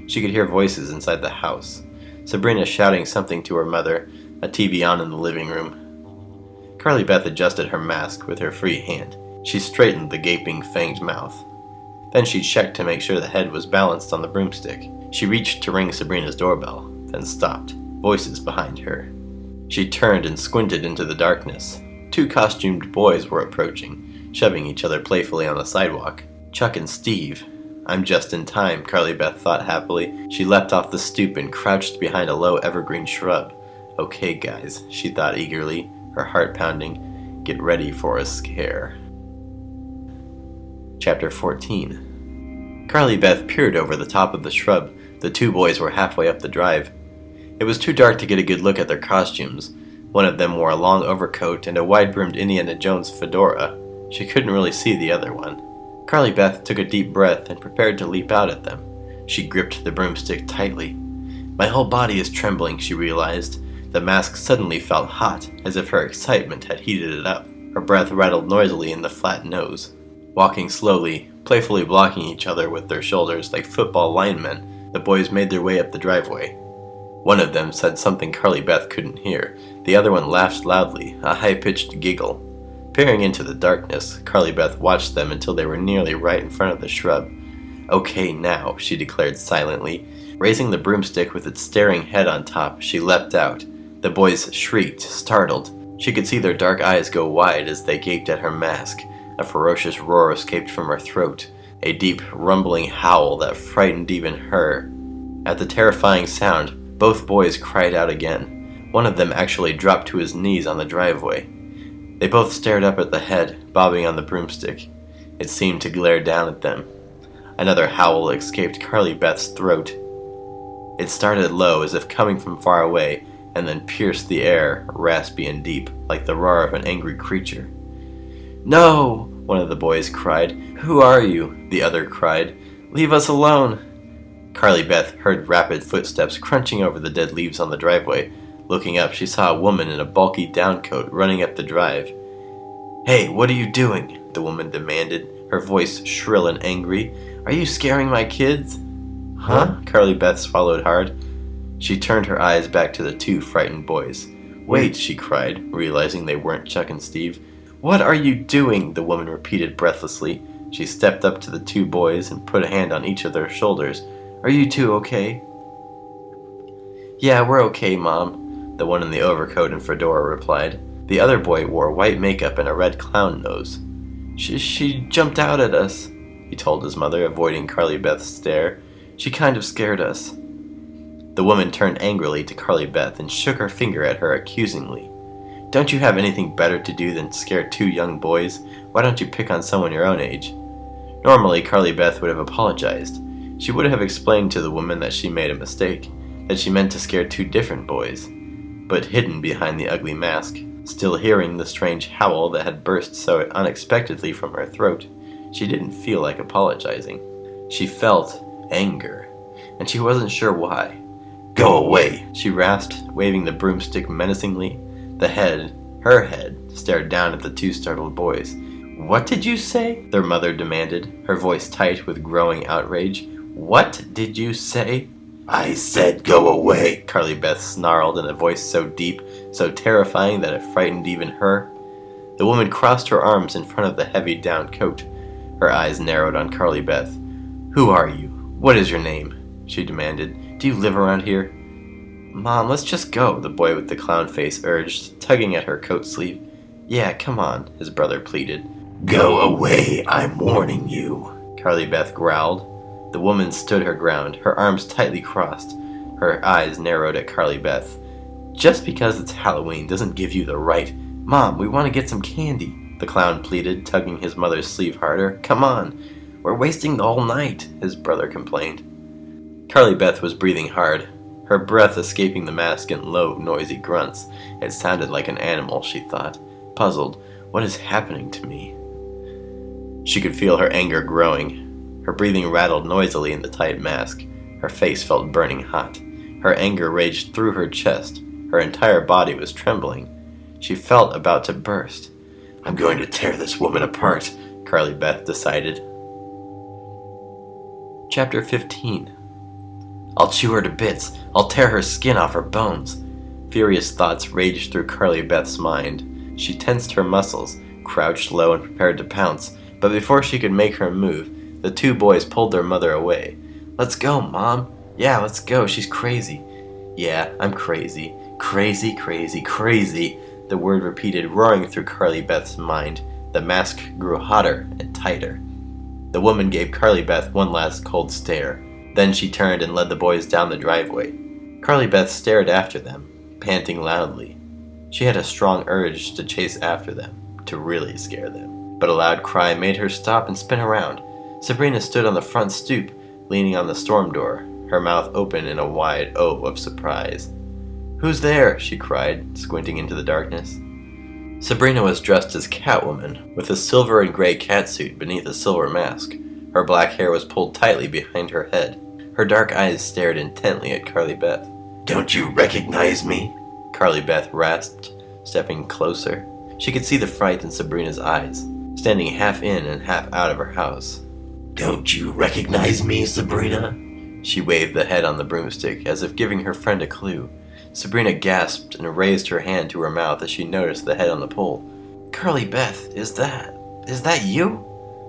She could hear voices inside the house. Sabrina shouting something to her mother, a TV on in the living room. Carly Beth adjusted her mask with her free hand. She straightened the gaping, fanged mouth. Then she checked to make sure the head was balanced on the broomstick. She reached to ring Sabrina's doorbell, then stopped. Voices behind her. She turned and squinted into the darkness. 2 costumed boys were approaching, shoving each other playfully on the sidewalk. Chuck and Steve. I'm just in time, Carly Beth thought happily. She leapt off the stoop and crouched behind a low evergreen shrub. Okay, guys, she thought eagerly, her heart pounding. Get ready for a scare. Chapter 14. Carly Beth peered over the top of the shrub. The 2 boys were halfway up the drive. It was too dark to get a good look at their costumes. One of them wore a long overcoat and a wide-brimmed Indiana Jones fedora. She couldn't really see the other one. Carly Beth took a deep breath and prepared to leap out at them. She gripped the broomstick tightly. My whole body is trembling, she realized. The mask suddenly felt hot, as if her excitement had heated it up. Her breath rattled noisily in the flat nose. Walking slowly, playfully blocking each other with their shoulders like football linemen, the boys made their way up the driveway. One of them said something Carly Beth couldn't hear. The other one laughed loudly, a high-pitched giggle. Peering into the darkness, Carly Beth watched them until they were nearly right in front of the shrub. "Okay, now," she declared silently. Raising the broomstick with its staring head on top, she leapt out. The boys shrieked, startled. She could see their dark eyes go wide as they gaped at her mask. A ferocious roar escaped from her throat, a deep, rumbling howl that frightened even her. At the terrifying sound, both boys cried out again. One of them actually dropped to his knees on the driveway. They both stared up at the head, bobbing on the broomstick. It seemed to glare down at them. Another howl escaped Carly Beth's throat. It started low, as if coming from far away, and then pierced the air, raspy and deep, like the roar of an angry creature. "No!" one of the boys cried. "Who are you?" the other cried. "Leave us alone!" Carly Beth heard rapid footsteps crunching over the dead leaves on the driveway. Looking up, she saw a woman in a bulky downcoat running up the drive. "Hey, what are you doing?" the woman demanded, her voice shrill and angry. "Are you scaring my kids?" "Huh?" Carly Beth swallowed hard. She turned her eyes back to the two frightened boys. "Wait," she cried, realizing they weren't Chuck and Steve. "What are you doing?" the woman repeated breathlessly. She stepped up to the two boys and put a hand on each of their shoulders. "Are you two okay?" "Yeah, we're okay, Mom," the one in the overcoat and fedora replied. The other boy wore white makeup and a red clown nose. She jumped out at us," he told his mother, avoiding Carly Beth's stare. "She kind of scared us." The woman turned angrily to Carly Beth and shook her finger at her accusingly. "Don't you have anything better to do than scare two young boys? Why don't you pick on someone your own age?" Normally, Carly Beth would have apologized. She would have explained to the woman that she made a mistake, that she meant to scare two different boys. But hidden behind the ugly mask, still hearing the strange howl that had burst so unexpectedly from her throat, she didn't feel like apologizing. She felt anger, and she wasn't sure why. "Go away," she rasped, waving the broomstick menacingly. Her head, stared down at the two startled boys. "What did you say?" their mother demanded, her voice tight with growing outrage. "What did you say?" "I said go away," Carly Beth snarled in a voice so deep, so terrifying that it frightened even her. The woman crossed her arms in front of the heavy down coat. Her eyes narrowed on Carly Beth. "Who are you? What is your name?" she demanded. "Do you live around here?" "Mom, let's just go," the boy with the clown face urged, tugging at her coat sleeve. "Yeah, come on," his brother pleaded. "Go away, I'm warning you," Carly Beth growled. The woman stood her ground, her arms tightly crossed. Her eyes narrowed at Carly Beth. "Just because it's Halloween doesn't give you the right. Mom, we want to get some candy," the clown pleaded, tugging his mother's sleeve harder. "Come on. We're wasting the whole night," his brother complained. Carly Beth was breathing hard, her breath escaping the mask in low, noisy grunts. It sounded like an animal, she thought. Puzzled, what is happening to me? She could feel her anger growing. Her breathing rattled noisily in the tight mask. Her face felt burning hot. Her anger raged through her chest. Her entire body was trembling. She felt about to burst. "I'm going to tear this woman apart," Carly Beth decided. Chapter 15. "I'll chew her to bits. I'll tear her skin off her bones." Furious thoughts raged through Carly Beth's mind. She tensed her muscles, crouched low and prepared to pounce, but before she could make her move, the two boys pulled their mother away. "Let's go, Mom." "Yeah, let's go. She's crazy." "Yeah, I'm crazy. Crazy, crazy, crazy," the word repeated, roaring through Carly Beth's mind. The mask grew hotter and tighter. The woman gave Carly Beth one last cold stare. Then she turned and led the boys down the driveway. Carly Beth stared after them, panting loudly. She had a strong urge to chase after them, to really scare them. But a loud cry made her stop and spin around. Sabrina stood on the front stoop, leaning on the storm door, her mouth open in a wide O of surprise. "Who's there?" she cried, squinting into the darkness. Sabrina was dressed as Catwoman, with a silver and gray catsuit beneath a silver mask. Her black hair was pulled tightly behind her head. Her dark eyes stared intently at Carly Beth. "Don't you recognize me?" Carly Beth rasped, stepping closer. She could see the fright in Sabrina's eyes, standing half in and half out of her house. "Don't you recognize me, Sabrina?" She waved the head on the broomstick as if giving her friend a clue. Sabrina gasped and raised her hand to her mouth as she noticed the head on the pole. "Curly Beth, is that you?"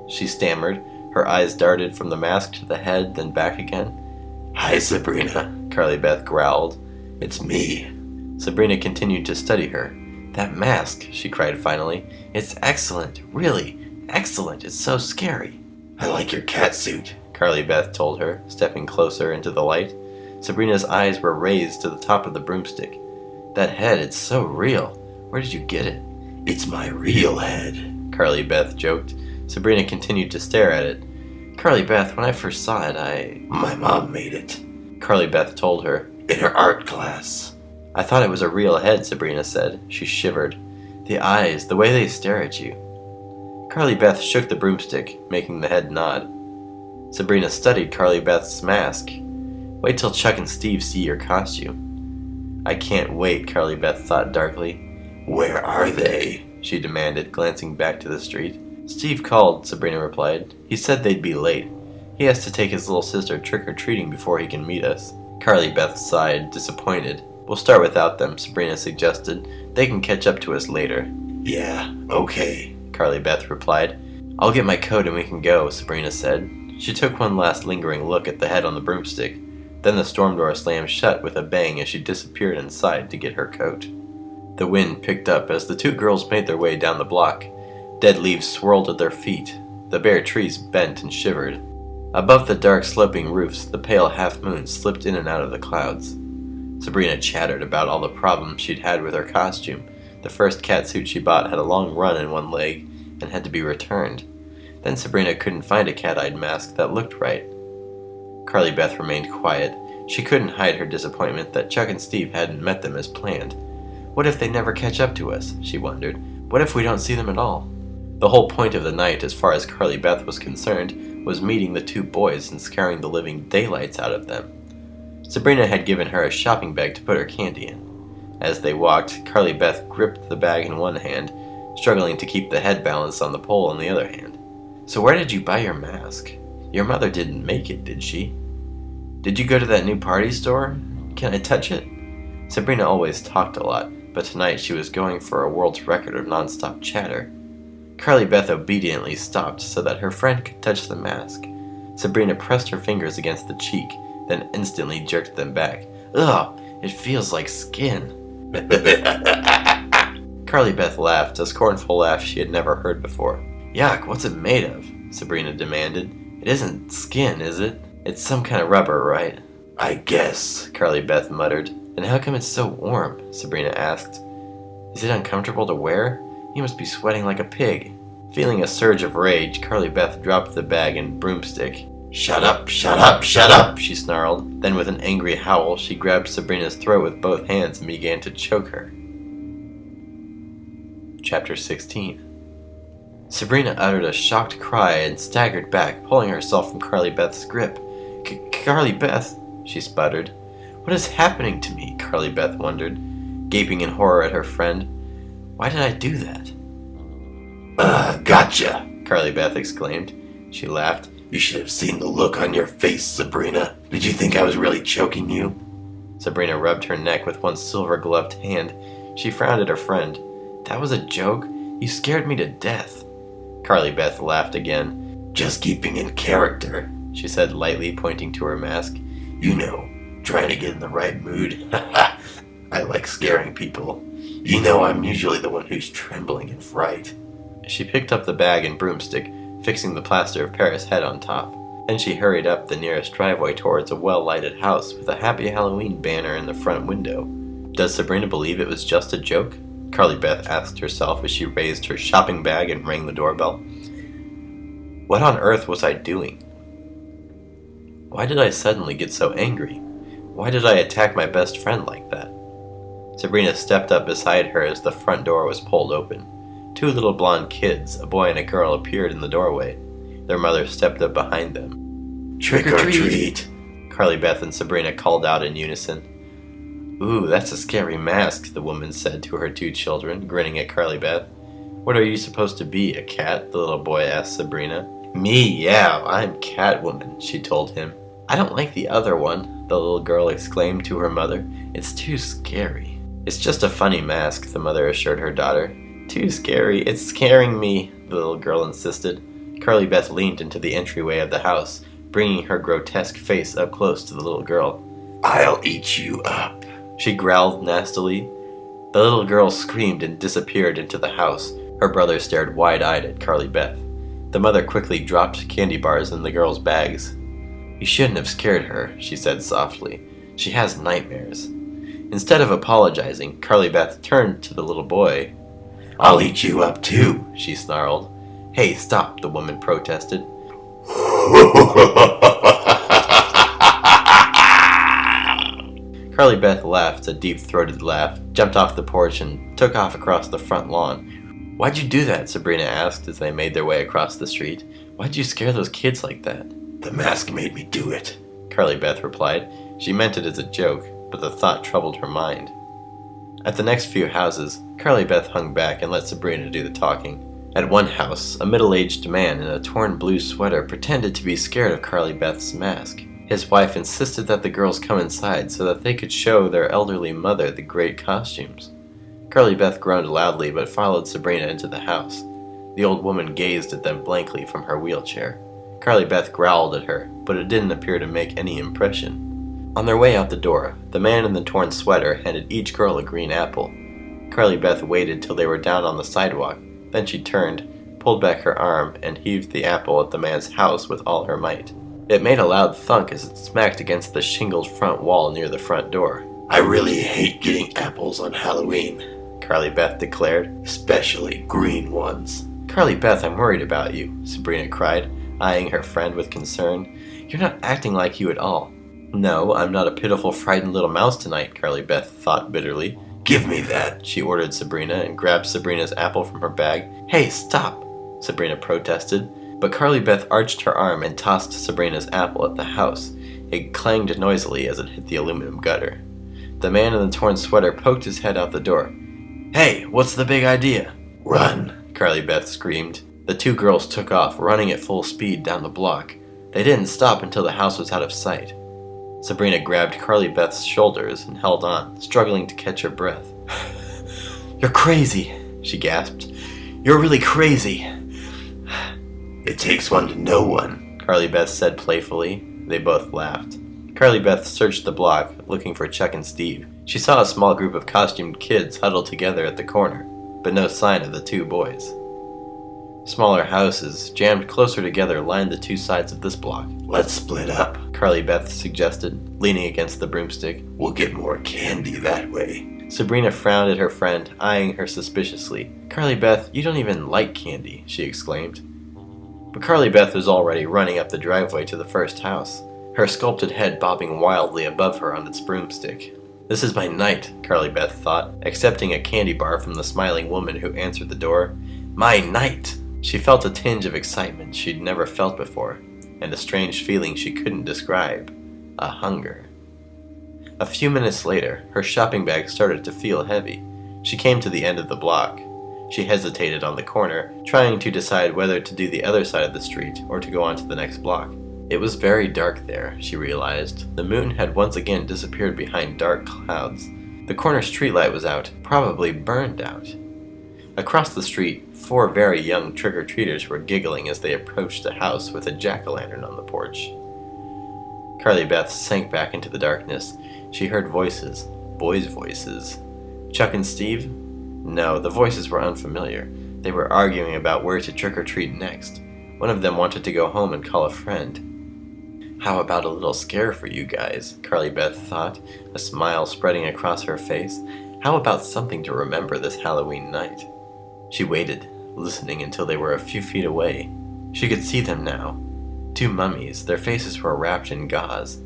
she stammered. Her eyes darted from the mask to the head, then back again. "Hi, Sabrina," Curly Beth growled. "It's me." Sabrina continued to study her. "That mask," she cried finally. "It's excellent, really, excellent. It's so scary." "I like your cat suit," Curly Beth told her, stepping closer into the light. Sabrina's eyes were raised to the top of the broomstick. "That head, it's so real. Where did you get it?" "It's my real head," Curly Beth joked. Sabrina continued to stare at it. "Curly Beth, when I first saw it, "My mom made it," Curly Beth told her. "in her art class." "I thought it was a real head," Sabrina said. She shivered. "The eyes, the way they stare at you." Curly Beth shook the broomstick, making the head nod. Sabrina studied Curly Beth's mask. "Wait till Chuck and Steve see your costume." "I can't wait," Curly Beth thought darkly. "Where are they?" she demanded, glancing back to the street. "Steve called," Sabrina replied. "He said they'd be late. He has to take his little sister trick-or-treating before he can meet us." Curly Beth sighed, disappointed. "We'll start without them," Sabrina suggested. "They can catch up to us later." "Yeah, okay," Curly Beth replied. "I'll get my coat and we can go," Sabrina said. She took one last lingering look at the head on the broomstick. Then the storm door slammed shut with a bang as she disappeared inside to get her coat. The wind picked up as the two girls made their way down the block. Dead leaves swirled at their feet. The bare trees bent and shivered. Above the dark sloping roofs, the pale half-moon slipped in and out of the clouds. Sabrina chattered about all the problems she'd had with her costume. The first catsuit she bought had a long run in one leg and had to be returned. Then Sabrina couldn't find a cat-eyed mask that looked right. Curly Beth remained quiet. She couldn't hide her disappointment that Chuck and Steve hadn't met them as planned. What if they never catch up to us, she wondered. What if we don't see them at all? The whole point of the night, as far as Curly Beth was concerned, was meeting the two boys and scaring the living daylights out of them. Sabrina had given her a shopping bag to put her candy in. As they walked, Curly Beth gripped the bag in one hand, struggling to keep the head balance on the pole in the other hand. "So where did you buy your mask? Your mother didn't make it, did she? Did you go to that new party store? Can I touch it?" Sabrina always talked a lot, but tonight she was going for a world's record of non-stop chatter. Curly Beth obediently stopped so that her friend could touch the mask. Sabrina pressed her fingers against the cheek, then instantly jerked them back. "Ugh, it feels like skin." Curly Beth laughed, a scornful laugh she had never heard before. "Yuck, what's it made of?" Sabrina demanded. "It isn't skin, is it? It's some kind of rubber, right?" "I guess," Curly Beth muttered. "Then how come it's so warm?" Sabrina asked. "Is it uncomfortable to wear? You must be sweating like a pig." Feeling a surge of rage, Curly Beth dropped the bag and broomstick. "Shut up, shut up, shut up," she snarled. Then with an angry howl, she grabbed Sabrina's throat with both hands and began to choke her. Chapter 16. Sabrina uttered a shocked cry and staggered back, pulling herself from Curly Beth's grip. "Curly Beth," she sputtered. "What is happening to me?" Curly Beth wondered, gaping in horror at her friend. "Why did I do that?" Gotcha," Curly Beth exclaimed. She laughed. "You should have seen the look on your face, Sabrina. Did you think I was really choking you?" Sabrina rubbed her neck with one silver-gloved hand. She frowned at her friend. "That was a joke? You scared me to death." Curly Beth laughed again. "Just keeping in character," she said lightly, pointing to her mask. "You know, trying to get in the right mood. I like scaring people. You know I'm usually the one who's trembling in fright." She picked up the bag and broomstick, fixing the plaster of Paris head on top. Then she hurried up the nearest driveway towards a well-lighted house with a Happy Halloween banner in the front window. Does Sabrina believe it was just a joke? Curly Beth asked herself as she raised her shopping bag and rang the doorbell. What on earth was I doing? Why did I suddenly get so angry? Why did I attack my best friend like that? Sabrina stepped up beside her as the front door was pulled open. Two little blonde kids, a boy and a girl, appeared in the doorway. Their mother stepped up behind them. "Trick or treat," Curly Beth and Sabrina called out in unison. "Ooh, that's a scary mask," the woman said to her two children, grinning at Curly Beth. What are you supposed to be, a cat? The little boy asked Sabrina. Me, yeah, I'm Catwoman, she told him. I don't like the other one, the little girl exclaimed to her mother. It's too scary. It's just a funny mask, the mother assured her daughter. Too scary, it's scaring me, the little girl insisted. Carly Beth leaned into the entryway of the house, bringing her grotesque face up close to the little girl. I'll eat you up, she growled nastily. The little girl screamed and disappeared into the house. Her brother stared wide-eyed at Carly Beth. The mother quickly dropped candy bars in the girl's bags. You shouldn't have scared her, she said softly. She has nightmares. Instead of apologizing, Carly Beth turned to the little boy. I'll eat you up too, she snarled. Hey, stop, the woman protested. Carly Beth laughed a deep-throated laugh, jumped off the porch, and took off across the front lawn. Why'd you do that? Sabrina asked as they made their way across the street. Why'd you scare those kids like that? The mask made me do it, Carly Beth replied. She meant it as a joke, but the thought troubled her mind. At the next few houses, Carly Beth hung back and let Sabrina do the talking. At one house, a middle-aged man in a torn blue sweater pretended to be scared of Carly Beth's mask. His wife insisted that the girls come inside so that they could show their elderly mother the great costumes. Carly Beth groaned loudly but followed Sabrina into the house. The old woman gazed at them blankly from her wheelchair. Carly Beth growled at her, but it didn't appear to make any impression. On their way out the door, the man in the torn sweater handed each girl a green apple. Carly Beth waited till they were down on the sidewalk. Then she turned, pulled back her arm, and heaved the apple at the man's house with all her might. It made a loud thunk as it smacked against the shingled front wall near the front door. I really hate getting apples on Halloween, Carly Beth declared. Especially green ones. Carly Beth, I'm worried about you, Sabrina cried, eyeing her friend with concern. You're not acting like you at all. No, I'm not a pitiful, frightened little mouse tonight, Carly Beth thought bitterly. Give me that, she ordered Sabrina and grabbed Sabrina's apple from her bag. Hey, stop, Sabrina protested. But Carly Beth arched her arm and tossed Sabrina's apple at the house. It clanged noisily as it hit the aluminum gutter. The man in the torn sweater poked his head out the door. Hey, what's the big idea? Run, Carly Beth screamed. The two girls took off, running at full speed down the block. They didn't stop until the house was out of sight. Sabrina grabbed Carly Beth's shoulders and held on, struggling to catch her breath. You're crazy, she gasped. You're really crazy. It takes one to know one, Carly Beth said playfully. They both laughed. Carly Beth searched the block, looking for Chuck and Steve. She saw a small group of costumed kids huddled together at the corner, but no sign of the two boys. Smaller houses, jammed closer together, lined the two sides of this block. Let's split up, Carly Beth suggested, leaning against the broomstick. We'll get more candy that way. Sabrina frowned at her friend, eyeing her suspiciously. Carly Beth, you don't even like candy, she exclaimed. But Carly Beth was already running up the driveway to the first house, her sculpted head bobbing wildly above her on its broomstick. This is my night, Carly Beth thought, accepting a candy bar from the smiling woman who answered the door. My night! She felt a tinge of excitement she'd never felt before, and a strange feeling she couldn't describe. A hunger. A few minutes later, her shopping bag started to feel heavy. She came to the end of the block. She hesitated on the corner, trying to decide whether to do the other side of the street or to go on to the next block. It was very dark there, she realized. The moon had once again disappeared behind dark clouds. The corner streetlight was out, probably burned out. Across the street, 4 very young trick-or-treaters were giggling as they approached a house with a jack-o'-lantern on the porch. Carly Beth sank back into the darkness. She heard voices, boys' voices. Chuck and Steve? No, the voices were unfamiliar. They were arguing about where to trick-or-treat next. One of them wanted to go home and call a friend. How about a little scare for you guys, Carly Beth thought, a smile spreading across her face. How about something to remember this Halloween night? She waited, listening until they were a few feet away. She could see them now. 2 mummies, their faces were wrapped in gauze.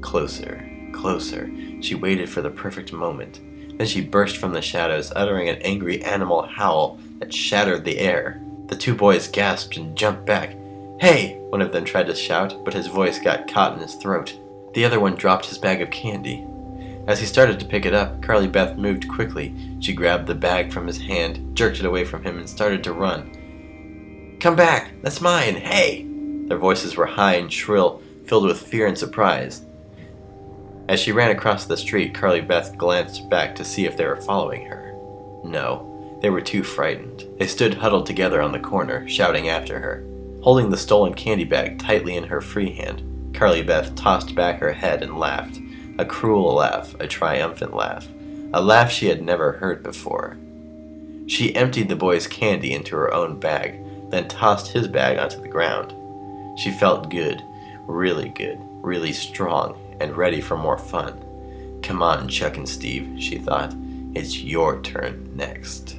Closer, closer. She waited for the perfect moment. Then she burst from the shadows, uttering an angry animal howl that shattered the air. The 2 boys gasped and jumped back. Hey! One of them tried to shout, but his voice got caught in his throat. The other one dropped his bag of candy. As he started to pick it up, Carly Beth moved quickly. She grabbed the bag from his hand, jerked it away from him, and started to run. "Come back! That's mine! Hey!" Their voices were high and shrill, filled with fear and surprise. As she ran across the street, Carly Beth glanced back to see if they were following her. No, they were too frightened. They stood huddled together on the corner, shouting after her. Holding the stolen candy bag tightly in her free hand, Carly Beth tossed back her head and laughed. A cruel laugh, a triumphant laugh. A laugh she had never heard before. She emptied the boy's candy into her own bag, then tossed his bag onto the ground. She felt good, really strong, and ready for more fun. "Come on, Chuck and Steve," she thought. "It's your turn next."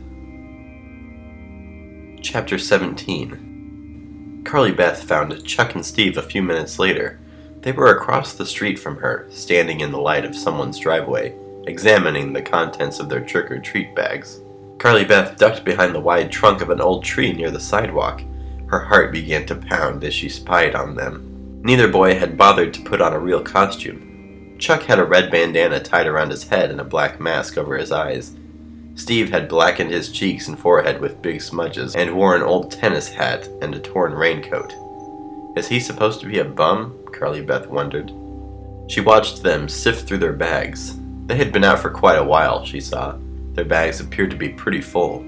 Chapter 17. Carly Beth found Chuck and Steve a few minutes later. They were across the street from her, standing in the light of someone's driveway, examining the contents of their trick-or-treat bags. Carly Beth ducked behind the wide trunk of an old tree near the sidewalk. Her heart began to pound as she spied on them. Neither boy had bothered to put on a real costume. Chuck had a red bandana tied around his head and a black mask over his eyes. Steve had blackened his cheeks and forehead with big smudges and wore an old tennis hat and a torn raincoat. Is he supposed to be a bum? Carly Beth wondered. She watched them sift through their bags. They had been out for quite a while, she saw. Their bags appeared to be pretty full.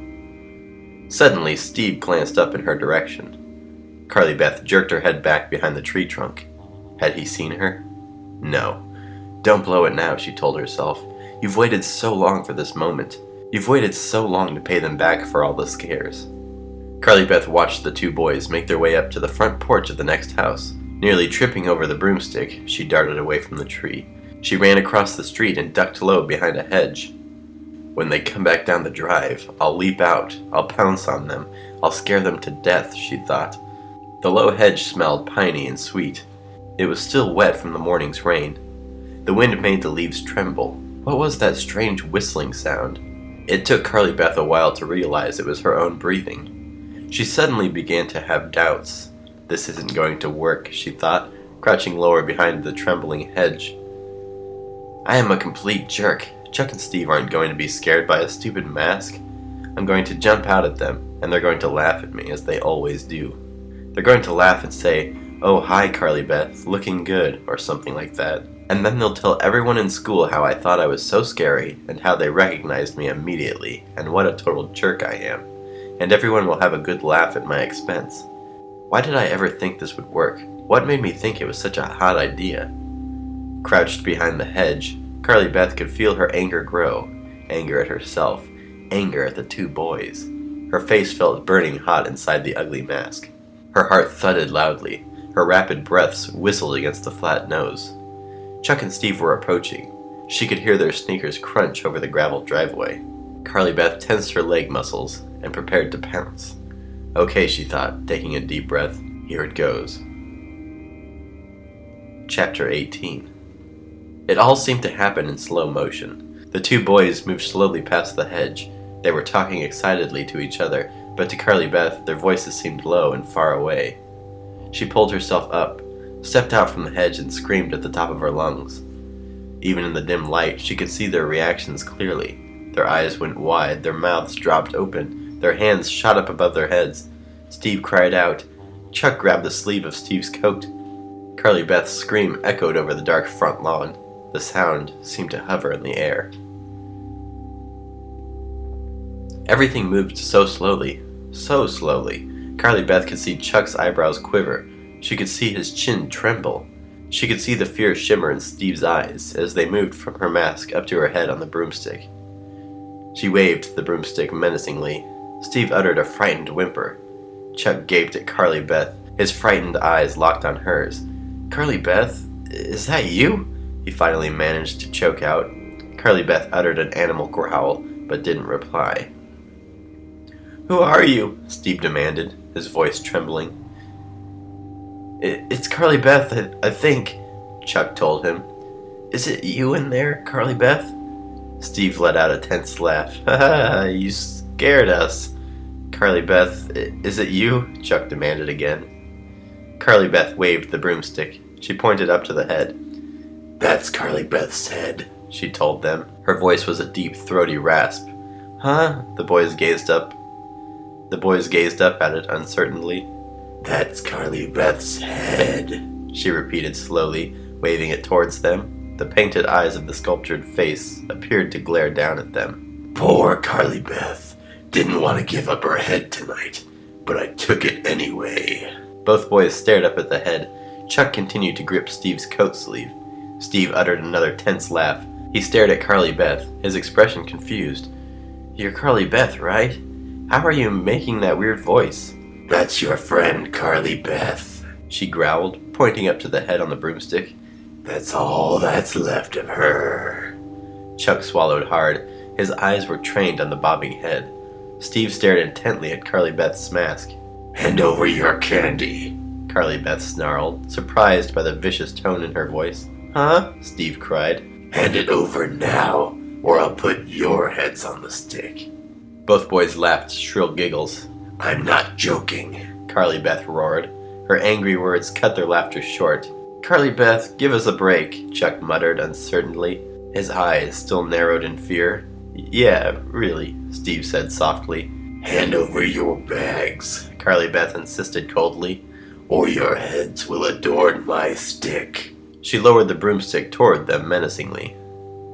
Suddenly, Steve glanced up in her direction. Carly Beth jerked her head back behind the tree trunk. Had he seen her? No. Don't blow it now, she told herself. You've waited so long for this moment. You've waited so long to pay them back for all the scares. Carly Beth watched the two boys make their way up to the front porch of the next house. Nearly tripping over the broomstick, she darted away from the tree. She ran across the street and ducked low behind a hedge. When they come back down the drive, I'll leap out, I'll pounce on them, I'll scare them to death, she thought. The low hedge smelled piney and sweet. It was still wet from the morning's rain. The wind made the leaves tremble. What was that strange whistling sound? It took Carly Beth a while to realize it was her own breathing. She suddenly began to have doubts. This isn't going to work, she thought, crouching lower behind the trembling hedge. I am a complete jerk. Chuck and Steve aren't going to be scared by a stupid mask. I'm going to jump out at them, and they're going to laugh at me, as they always do. They're going to laugh and say, "Oh, hi, Carly Beth, looking good," or something like that. And then they'll tell everyone in school how I thought I was so scary, and how they recognized me immediately, and what a total jerk I am. And everyone will have a good laugh at my expense. Why did I ever think this would work? What made me think it was such a hot idea? Crouched behind the hedge, Carly Beth could feel her anger grow. Anger at herself. Anger at the two boys. Her face felt burning hot inside the ugly mask. Her heart thudded loudly. Her rapid breaths whistled against the flat nose. Chuck and Steve were approaching. She could hear their sneakers crunch over the gravel driveway. Carly Beth tensed her leg muscles and prepared to pounce. Okay, she thought, taking a deep breath. Here it goes. Chapter 18. It all seemed to happen in slow motion. The two boys moved slowly past the hedge. They were talking excitedly to each other, but to Carly Beth, their voices seemed low and far away. She pulled herself up, stepped out from the hedge, and screamed at the top of her lungs. Even in the dim light, she could see their reactions clearly. Their eyes went wide, their mouths dropped open, their hands shot up above their heads. Steve cried out. Chuck grabbed the sleeve of Steve's coat. Carly Beth's scream echoed over the dark front lawn. The sound seemed to hover in the air. Everything moved so slowly. Carly Beth could see Chuck's eyebrows quiver. She could see his chin tremble. She could see the fear shimmer in Steve's eyes as they moved from her mask up to her head on the broomstick. She waved the broomstick menacingly. Steve uttered a frightened whimper. Chuck gaped at Carly Beth, his frightened eyes locked on hers. Carly Beth, is that you? He finally managed to choke out. Carly Beth uttered an animal growl, but didn't reply. Who are you? Steve demanded, his voice trembling. It's Carly Beth, I think, Chuck told him. Is it you in there, Carly Beth? Steve let out a tense laugh. Ha ha, you scared us. Carly Beth, is it you? Chuck demanded again. Carly Beth waved the broomstick. She pointed up to the head. That's Carly Beth's head, she told them. Her voice was a deep, throaty rasp. Huh? The boys gazed up at it uncertainly. That's Carly Beth's head, she repeated slowly, waving it towards them. The painted eyes of the sculptured face appeared to glare down at them. Poor Carly Beth. Didn't want to give up her head tonight, but I took it anyway. Both boys stared up at the head. Chuck continued to grip Steve's coat sleeve. Steve uttered another tense laugh. He stared at Carly Beth, his expression confused. You're Carly Beth, right? How are you making that weird voice? That's your friend Carly Beth, she growled, pointing up to the head on the broomstick. That's all that's left of her. Chuck swallowed hard. His eyes were trained on the bobbing head. Steve stared intently at Carly Beth's mask. Hand over your candy, Carly Beth snarled, surprised by the vicious tone in her voice. Huh? Steve cried. Hand it over now, or I'll put your heads on the stick. Both boys laughed shrill giggles. I'm not joking, Carly Beth roared. Her angry words cut their laughter short. Carly Beth, give us a break, Chuck muttered uncertainly, his eyes still narrowed in fear. Yeah, really, Steve said softly. Hand over your bags, Carly Beth insisted coldly, or your heads will adorn my stick. She lowered the broomstick toward them menacingly.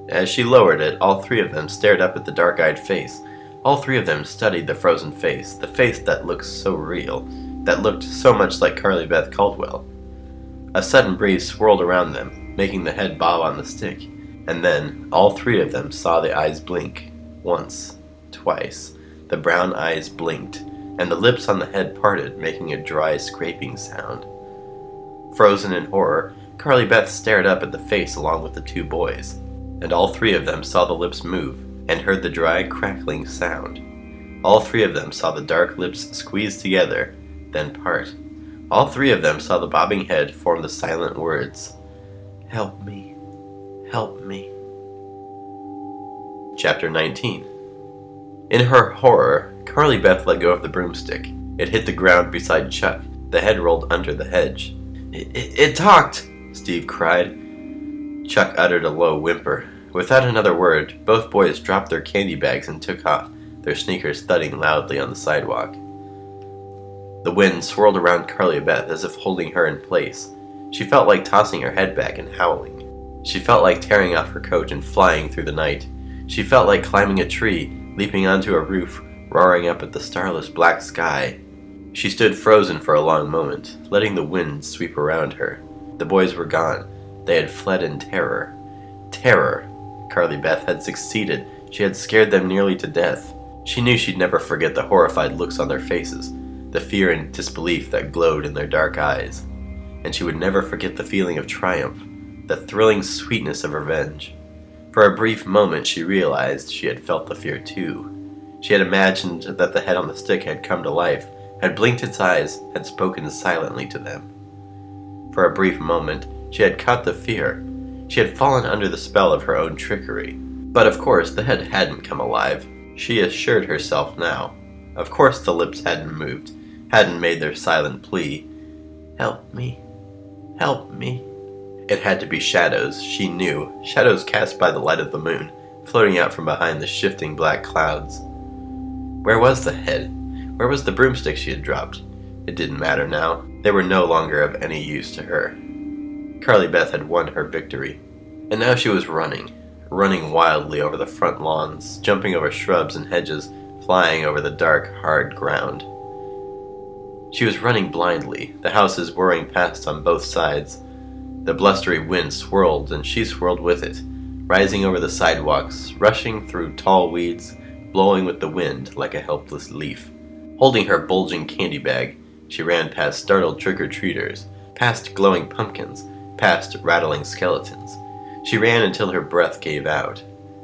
As she lowered it, all three of them stared up at the dark-eyed face. All three of them studied the frozen face, the face that looked so real, that looked so much like Carly Beth Caldwell. A sudden breeze swirled around them, making the head bob on the stick, and then all three of them saw the eyes blink. Once, twice, the brown eyes blinked, and the lips on the head parted, making a dry scraping sound. Frozen in horror, Carly Beth stared up at the face along with the two boys, and all three of them saw the lips move, and heard the dry, crackling sound. All three of them saw the dark lips squeeze together, then part. All three of them saw the bobbing head form the silent words, "Help me, help me." Chapter 19. In her horror, Carly Beth let go of the broomstick. It hit the ground beside Chuck. The head rolled under the hedge. It talked, Steve cried. Chuck uttered a low whimper. Without another word, both boys dropped their candy bags and took off, their sneakers thudding loudly on the sidewalk. The wind swirled around Carly Beth as if holding her in place. She felt like tossing her head back and howling. She felt like tearing off her coat and flying through the night. She felt like climbing a tree, leaping onto a roof, roaring up at the starless black sky. She stood frozen for a long moment, letting the wind sweep around her. The boys were gone. They had fled in terror. Terror! Carly Beth had succeeded. She had scared them nearly to death. She knew she'd never forget the horrified looks on their faces, the fear and disbelief that glowed in their dark eyes. And she would never forget the feeling of triumph, the thrilling sweetness of revenge. For a brief moment she realized she had felt the fear too. She had imagined that the head on the stick had come to life, had blinked its eyes, had spoken silently to them. For a brief moment she had caught the fear. She had fallen under the spell of her own trickery. But of course the head hadn't come alive. She assured herself now. Of course the lips hadn't moved, hadn't made their silent plea. Help me. Help me. It had to be shadows, she knew, shadows cast by the light of the moon, floating out from behind the shifting black clouds. Where was the head? Where was the broomstick she had dropped? It didn't matter now. They were no longer of any use to her. Carly Beth had won her victory. And now she was running wildly over the front lawns, jumping over shrubs and hedges, flying over the dark, hard ground. She was running blindly, the houses whirring past on both sides. The blustery wind swirled, and she swirled with it, rising over the sidewalks, rushing through tall weeds, blowing with the wind like a helpless leaf. Holding her bulging candy bag, she ran past startled trick-or-treaters, past glowing pumpkins, past rattling skeletons. She ran until her breath gave out.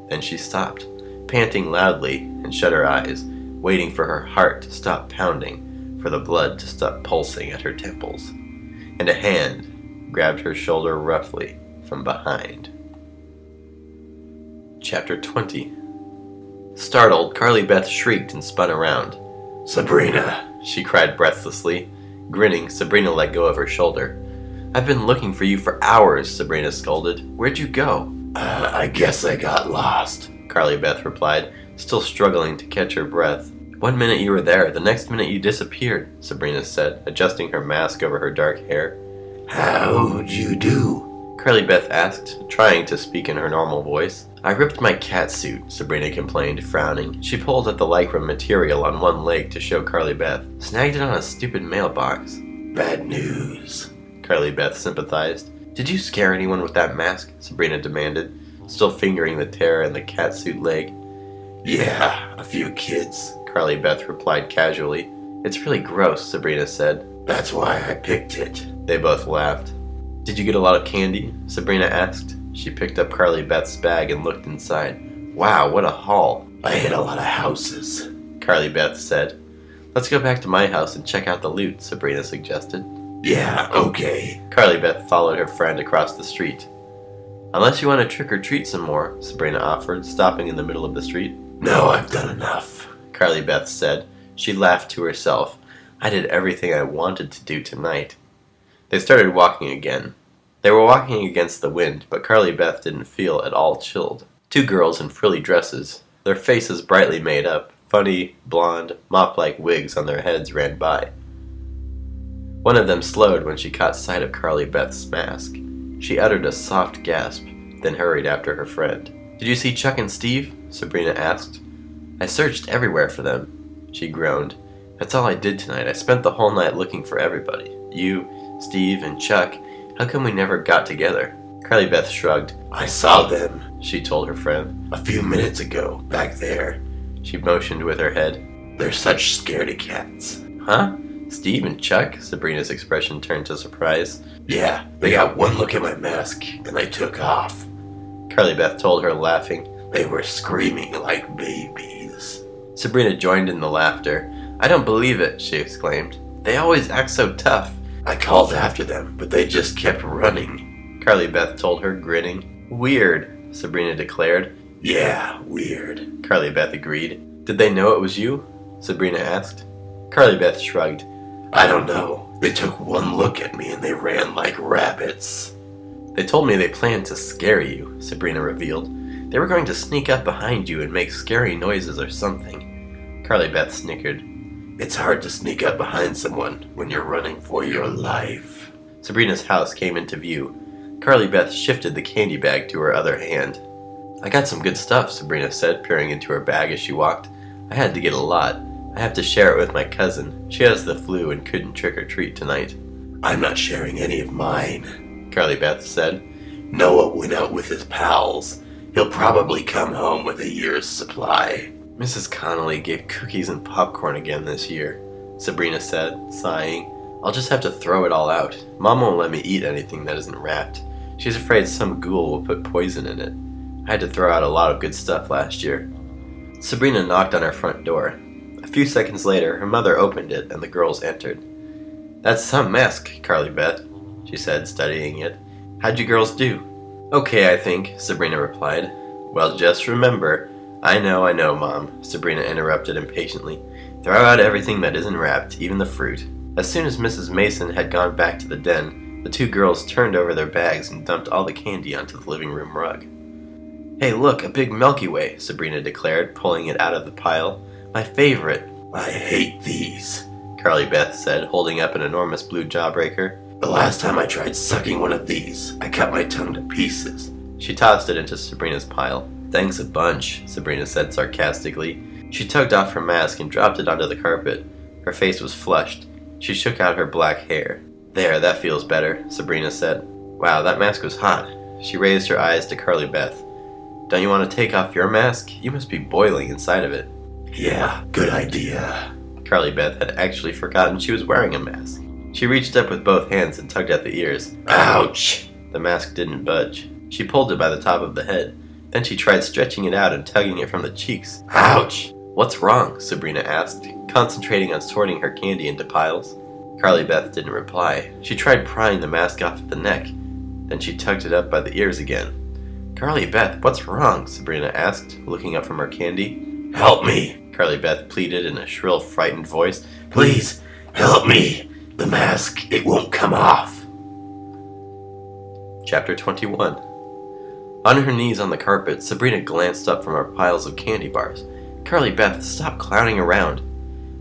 Then she stopped, panting loudly, and shut her eyes, waiting for her heart to stop pounding, for the blood to stop pulsing at her temples. And a hand grabbed her shoulder roughly from behind. Chapter 20. Startled, Carly Beth shrieked and spun around. Sabrina, she cried breathlessly. Grinning, Sabrina let go of her shoulder. I've been looking for you for hours, Sabrina scolded. Where'd you go? I guess I got lost, Carly Beth replied, still struggling to catch her breath. One minute you were there, the next minute you disappeared, Sabrina said, adjusting her mask over her dark hair. How'd you do? Carly Beth asked, trying to speak in her normal voice. I ripped my cat suit, Sabrina complained, frowning. She pulled at the lycra material on one leg to show Carly Beth. Snagged it on a stupid mailbox. Bad news, Carly Beth sympathized. Did you scare anyone with that mask? Sabrina demanded, still fingering the tear in the catsuit leg. Yeah, a few kids, Carly Beth replied casually. It's really gross, Sabrina said. That's why I picked it. They both laughed. Did you get a lot of candy? Sabrina asked. She picked up Carly Beth's bag and looked inside. Wow, what a haul. I hit a lot of houses, Carly Beth said. Let's go back to my house and check out the loot, Sabrina suggested. Yeah, okay. Carly Beth followed her friend across the street. Unless you want to trick or treat some more, Sabrina offered, stopping in the middle of the street. No, I've done enough, Carly Beth said. She laughed to herself. I did everything I wanted to do tonight. They started walking again. They were walking against the wind, but Carly Beth didn't feel at all chilled. Two girls in frilly dresses, their faces brightly made up, funny, blonde, mop-like wigs on their heads ran by. One of them slowed when she caught sight of Carly Beth's mask. She uttered a soft gasp, then hurried after her friend. Did you see Chuck and Steve? Sabrina asked. I searched everywhere for them, she groaned. That's all I did tonight. I spent the whole night looking for everybody. You, Steve, and Chuck. How come we never got together? Carly Beth shrugged. I saw them, she told her friend. a few minutes ago, back there. She motioned with her head. They're such scaredy cats. Huh? Steve and Chuck? Sabrina's expression turned to surprise. Yeah, they got one look at my mask, and they took off. Carly Beth told her, laughing. They were screaming like babies. Sabrina joined in the laughter. I don't believe it, she exclaimed. They always act so tough. I called after them, but they just kept running. Carly Beth told her, grinning. Weird, Sabrina declared. Yeah, weird, Carly Beth agreed. Did they know it was you? Sabrina asked. Carly Beth shrugged. I don't know. They took one look at me and they ran like rabbits. They told me they planned to scare you, Sabrina revealed. They were going to sneak up behind you and make scary noises or something. Carly Beth snickered. It's hard to sneak up behind someone when you're running for your life. Sabrina's house came into view. Carly Beth shifted the candy bag to her other hand. I got some good stuff, Sabrina said, peering into her bag as she walked. I had to get a lot. I have to share it with my cousin. She has the flu and couldn't trick or treat tonight. I'm not sharing any of mine, Carly Beth said. Noah went out with his pals. He'll probably come home with a year's supply. Mrs. Connolly gave cookies and popcorn again this year, Sabrina said, sighing. I'll just have to throw it all out. Mom won't let me eat anything that isn't wrapped. She's afraid some ghoul will put poison in it. I had to throw out a lot of good stuff last year. Sabrina knocked on her front door. A few seconds later, her mother opened it and the girls entered. That's some mask, Carly Beth, she said, studying it. How'd you girls do? Okay, I think, Sabrina replied. Well, just remember. I know, Mom, Sabrina interrupted impatiently. Throw out everything that isn't wrapped, even the fruit. As soon as Mrs. Mason had gone back to the den, the two girls turned over their bags and dumped all the candy onto the living room rug. Hey, look, a big Milky Way, Sabrina declared, pulling it out of the pile. My favorite. I hate these, Carly Beth said, holding up an enormous blue jawbreaker. The last time I tried sucking one of these, I cut my tongue to pieces. She tossed it into Sabrina's pile. Thanks a bunch, Sabrina said sarcastically. She tugged off her mask and dropped it onto the carpet. Her face was flushed. She shook out her black hair. There, that feels better, Sabrina said. Wow, that mask was hot. She raised her eyes to Carly Beth. Don't you want to take off your mask? You must be boiling inside of it. Yeah, good idea. Carly Beth had actually forgotten she was wearing a mask. She reached up with both hands and tugged at the ears. Ouch! The mask didn't budge. She pulled it by the top of the head. Then she tried stretching it out and tugging it from the cheeks. Ouch! What's wrong? Sabrina asked, concentrating on sorting her candy into piles. Carly Beth didn't reply. She tried prying the mask off at the neck. Then she tugged it up by the ears again. Carly Beth, what's wrong? Sabrina asked, looking up from her candy. Help me! Carly Beth pleaded in a shrill, frightened voice. Please, help me! The mask, it won't come off. Chapter 21. On her knees on the carpet, Sabrina glanced up from her piles of candy bars. Carly Beth, stop clowning around.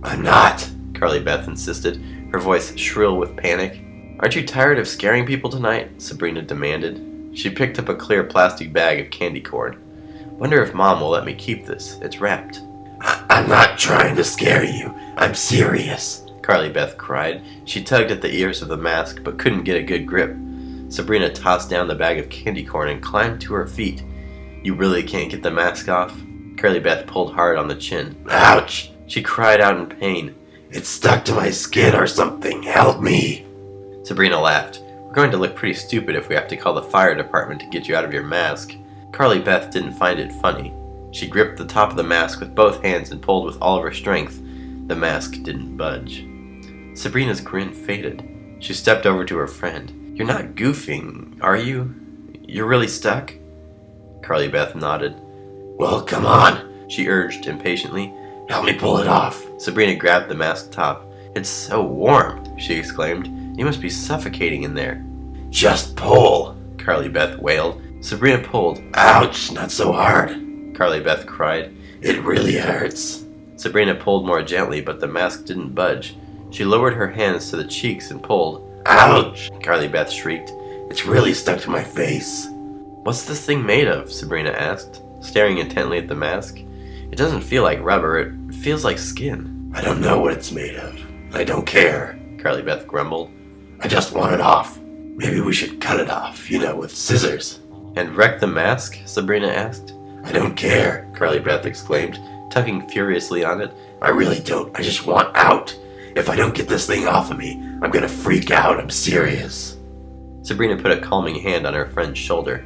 I'm not, Carly Beth insisted, her voice shrill with panic. Aren't you tired of scaring people tonight? Sabrina demanded. She picked up a clear plastic bag of candy corn. Wonder if Mom will let me keep this. It's wrapped. I'm not trying to scare you. I'm serious, Carly Beth cried. She tugged at the ears of the mask, but couldn't get a good grip. Sabrina tossed down the bag of candy corn and climbed to her feet. You really can't get the mask off? Carly Beth pulled hard on the chin. Ouch! She cried out in pain. It's stuck to my skin or something. Help me! Sabrina laughed. We're going to look pretty stupid if we have to call the fire department to get you out of your mask. Carly Beth didn't find it funny. She gripped the top of the mask with both hands and pulled with all of her strength. The mask didn't budge. Sabrina's grin faded. She stepped over to her friend. You're not goofing, are you? You're really stuck? Carly Beth nodded. Well, come on, she urged impatiently. Help me pull it off. Sabrina grabbed the mask top. It's so warm, she exclaimed. You must be suffocating in there. Just pull, Carly Beth wailed. Sabrina pulled. Ouch, not so hard, Carly Beth cried. It really hurts. Sabrina pulled more gently, but the mask didn't budge. She lowered her hands to the cheeks and pulled. Ouch, Carly Beth shrieked. It's really stuck to my face. What's this thing made of? Sabrina asked, staring intently at the mask. It doesn't feel like rubber, it feels like skin. I don't know what it's made of. I don't care, Carly Beth grumbled. I just want it off. Maybe we should cut it off, with scissors. And wreck the mask? Sabrina asked. I don't care, Carly Beth exclaimed, tugging furiously on it. I really don't. I just want out. If I don't get this thing off of me, I'm gonna freak out. I'm serious. Sabrina put a calming hand on her friend's shoulder.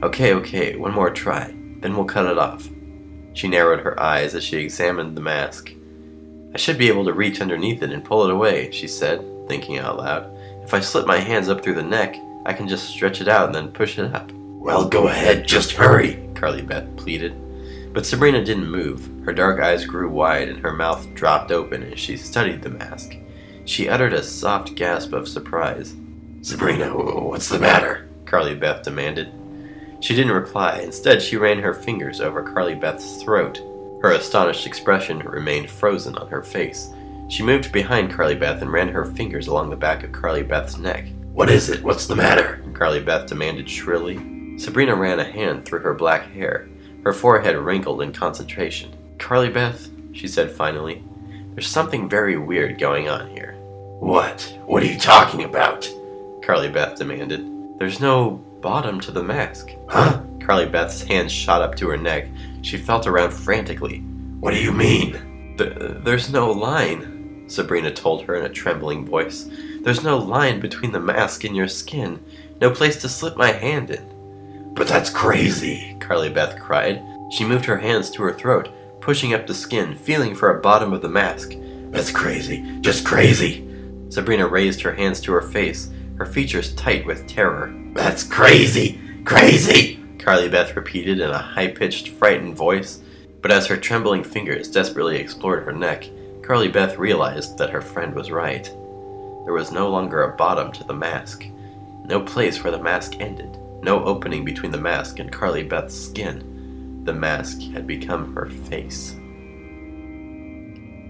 Okay, one more try. Then we'll cut it off. She narrowed her eyes as she examined the mask. I should be able to reach underneath it and pull it away, she said, thinking out loud. If I slip my hands up through the neck, I can just stretch it out and then push it up. Well, go ahead, just hurry, Carly Beth pleaded. But Sabrina didn't move. Her dark eyes grew wide and her mouth dropped open as she studied the mask. She uttered a soft gasp of surprise. Sabrina, what's the matter? Carly Beth demanded. She didn't reply. Instead, she ran her fingers over Carly Beth's throat. Her astonished expression remained frozen on her face. She moved behind Carly Beth and ran her fingers along the back of Carly Beth's neck. What is it? What's the matter? Carly Beth demanded shrilly. Sabrina ran a hand through her black hair. Her forehead wrinkled in concentration. Carly Beth, she said finally, there's something very weird going on here. What? What are you talking about? Carly Beth demanded. There's no bottom to the mask. Huh? Carly Beth's hands shot up to her neck. She felt around frantically. What do you mean? There's no line, Sabrina told her in a trembling voice. There's no line between the mask and your skin. No place to slip my hand in. But that's crazy, Carly Beth cried. She moved her hands to her throat, pushing up the skin, feeling for a bottom of the mask. That's crazy, just crazy. Sabrina raised her hands to her face, her features tight with terror. That's crazy, crazy, Carly Beth repeated in a high-pitched, frightened voice. But as her trembling fingers desperately explored her neck, Carly Beth realized that her friend was right. There was no longer a bottom to the mask. No place where the mask ended. No opening between the mask and Carly Beth's skin. The mask had become her face.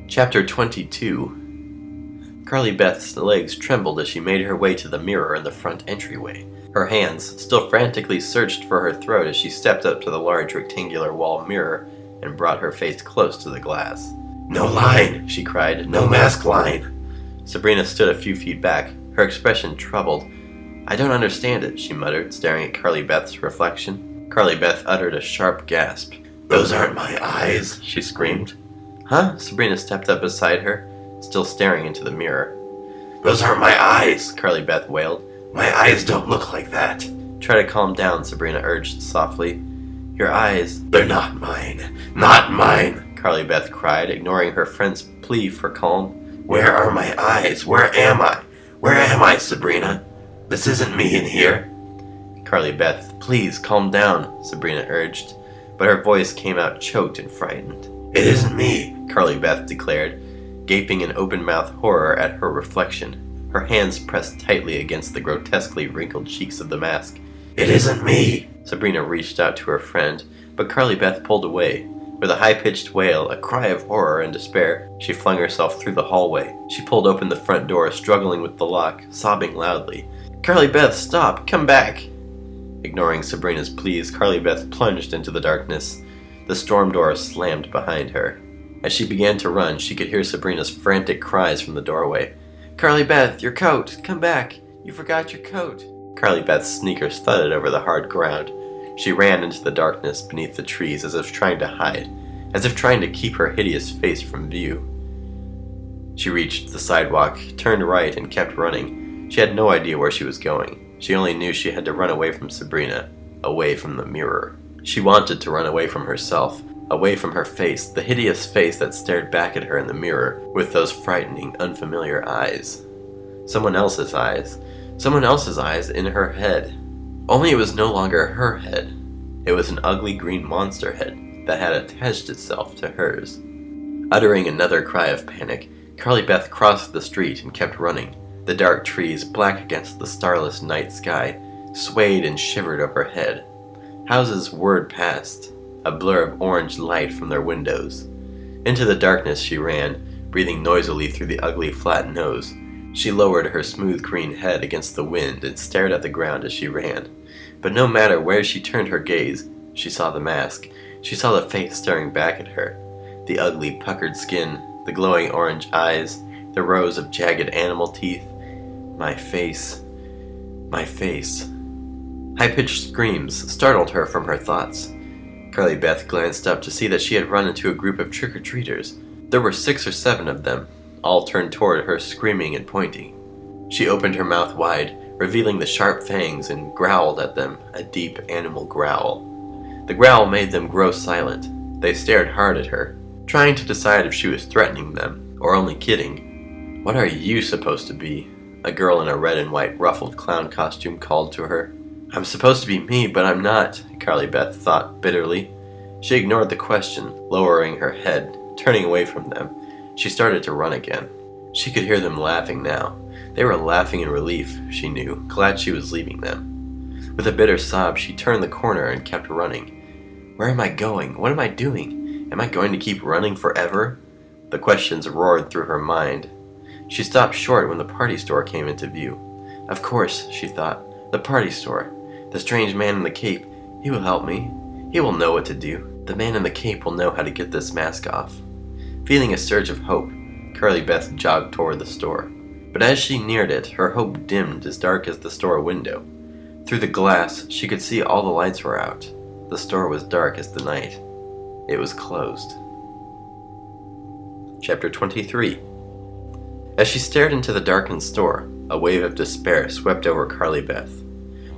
Chapter 22. Carly Beth's legs trembled as she made her way to the mirror in the front entryway. Her hands still frantically searched for her throat as she stepped up to the large rectangular wall mirror and brought her face close to the glass. No line, she cried. No mask line. Sabrina stood a few feet back, her expression troubled. I don't understand it, she muttered, staring at Carly Beth's reflection. Carly Beth uttered a sharp gasp. Those aren't my eyes, she screamed. Huh? Sabrina stepped up beside her, still staring into the mirror. Those aren't my eyes, Carly Beth wailed. My eyes don't look like that. Try to calm down, Sabrina urged softly. Your eyes... They're not mine. Not mine, Carly Beth cried, ignoring her friend's plea for calm. Where are my eyes? Where am I? Where am I, Sabrina? This isn't me in here. Carly Beth, please calm down, Sabrina urged, but her voice came out choked and frightened. It isn't me, Carly Beth declared, gaping in open-mouthed horror at her reflection, her hands pressed tightly against the grotesquely wrinkled cheeks of the mask. It isn't me. Sabrina reached out to her friend, but Carly Beth pulled away. With a high-pitched wail, a cry of horror and despair, she flung herself through the hallway. She pulled open the front door, struggling with the lock, sobbing loudly. "Carly Beth, stop! Come back!" Ignoring Sabrina's pleas, Carly Beth plunged into the darkness. The storm door slammed behind her. As she began to run, she could hear Sabrina's frantic cries from the doorway. "Carly Beth, your coat! Come back! You forgot your coat!" Carly Beth's sneakers thudded over the hard ground. She ran into the darkness beneath the trees as if trying to hide, as if trying to keep her hideous face from view. She reached the sidewalk, turned right, and kept running. She had no idea where she was going. She only knew she had to run away from Sabrina, away from the mirror. She wanted to run away from herself, away from her face, the hideous face that stared back at her in the mirror with those frightening, unfamiliar eyes. Someone else's eyes. Someone else's eyes in her head. Only it was no longer her head. It was an ugly green monster head that had attached itself to hers. Uttering another cry of panic, Carly Beth crossed the street and kept running. The dark trees, black against the starless night sky, swayed and shivered overhead. Houses whirred past, a blur of orange light from their windows. Into the darkness she ran, breathing noisily through the ugly flat nose. She lowered her smooth green head against the wind and stared at the ground as she ran. But no matter where she turned her gaze, she saw the mask. She saw the face staring back at her. The ugly, puckered skin, the glowing orange eyes, the rows of jagged animal teeth. My face. My face. High-pitched screams startled her from her thoughts. Carly Beth glanced up to see that she had run into a group of trick-or-treaters. There were 6 or 7 of them, all turned toward her, screaming and pointing. She opened her mouth wide, revealing the sharp fangs, and growled at them, a deep animal growl. The growl made them grow silent. They stared hard at her, trying to decide if she was threatening them, or only kidding. "What are you supposed to be?" a girl in a red and white ruffled clown costume called to her. "I'm supposed to be me, but I'm not," Carly Beth thought bitterly. She ignored the question, lowering her head, turning away from them. She started to run again. She could hear them laughing now. They were laughing in relief, she knew, glad she was leaving them. With a bitter sob, she turned the corner and kept running. Where am I going? What am I doing? Am I going to keep running forever? The questions roared through her mind. She stopped short when the party store came into view. Of course, she thought, the party store. The strange man in the cape, he will help me. He will know what to do. The man in the cape will know how to get this mask off. Feeling a surge of hope, Carly Beth jogged toward the store. But as she neared it, her hope dimmed as dark as the store window. Through the glass, she could see all the lights were out. The store was dark as the night. It was closed. Chapter 23. As she stared into the darkened store, a wave of despair swept over Carly Beth.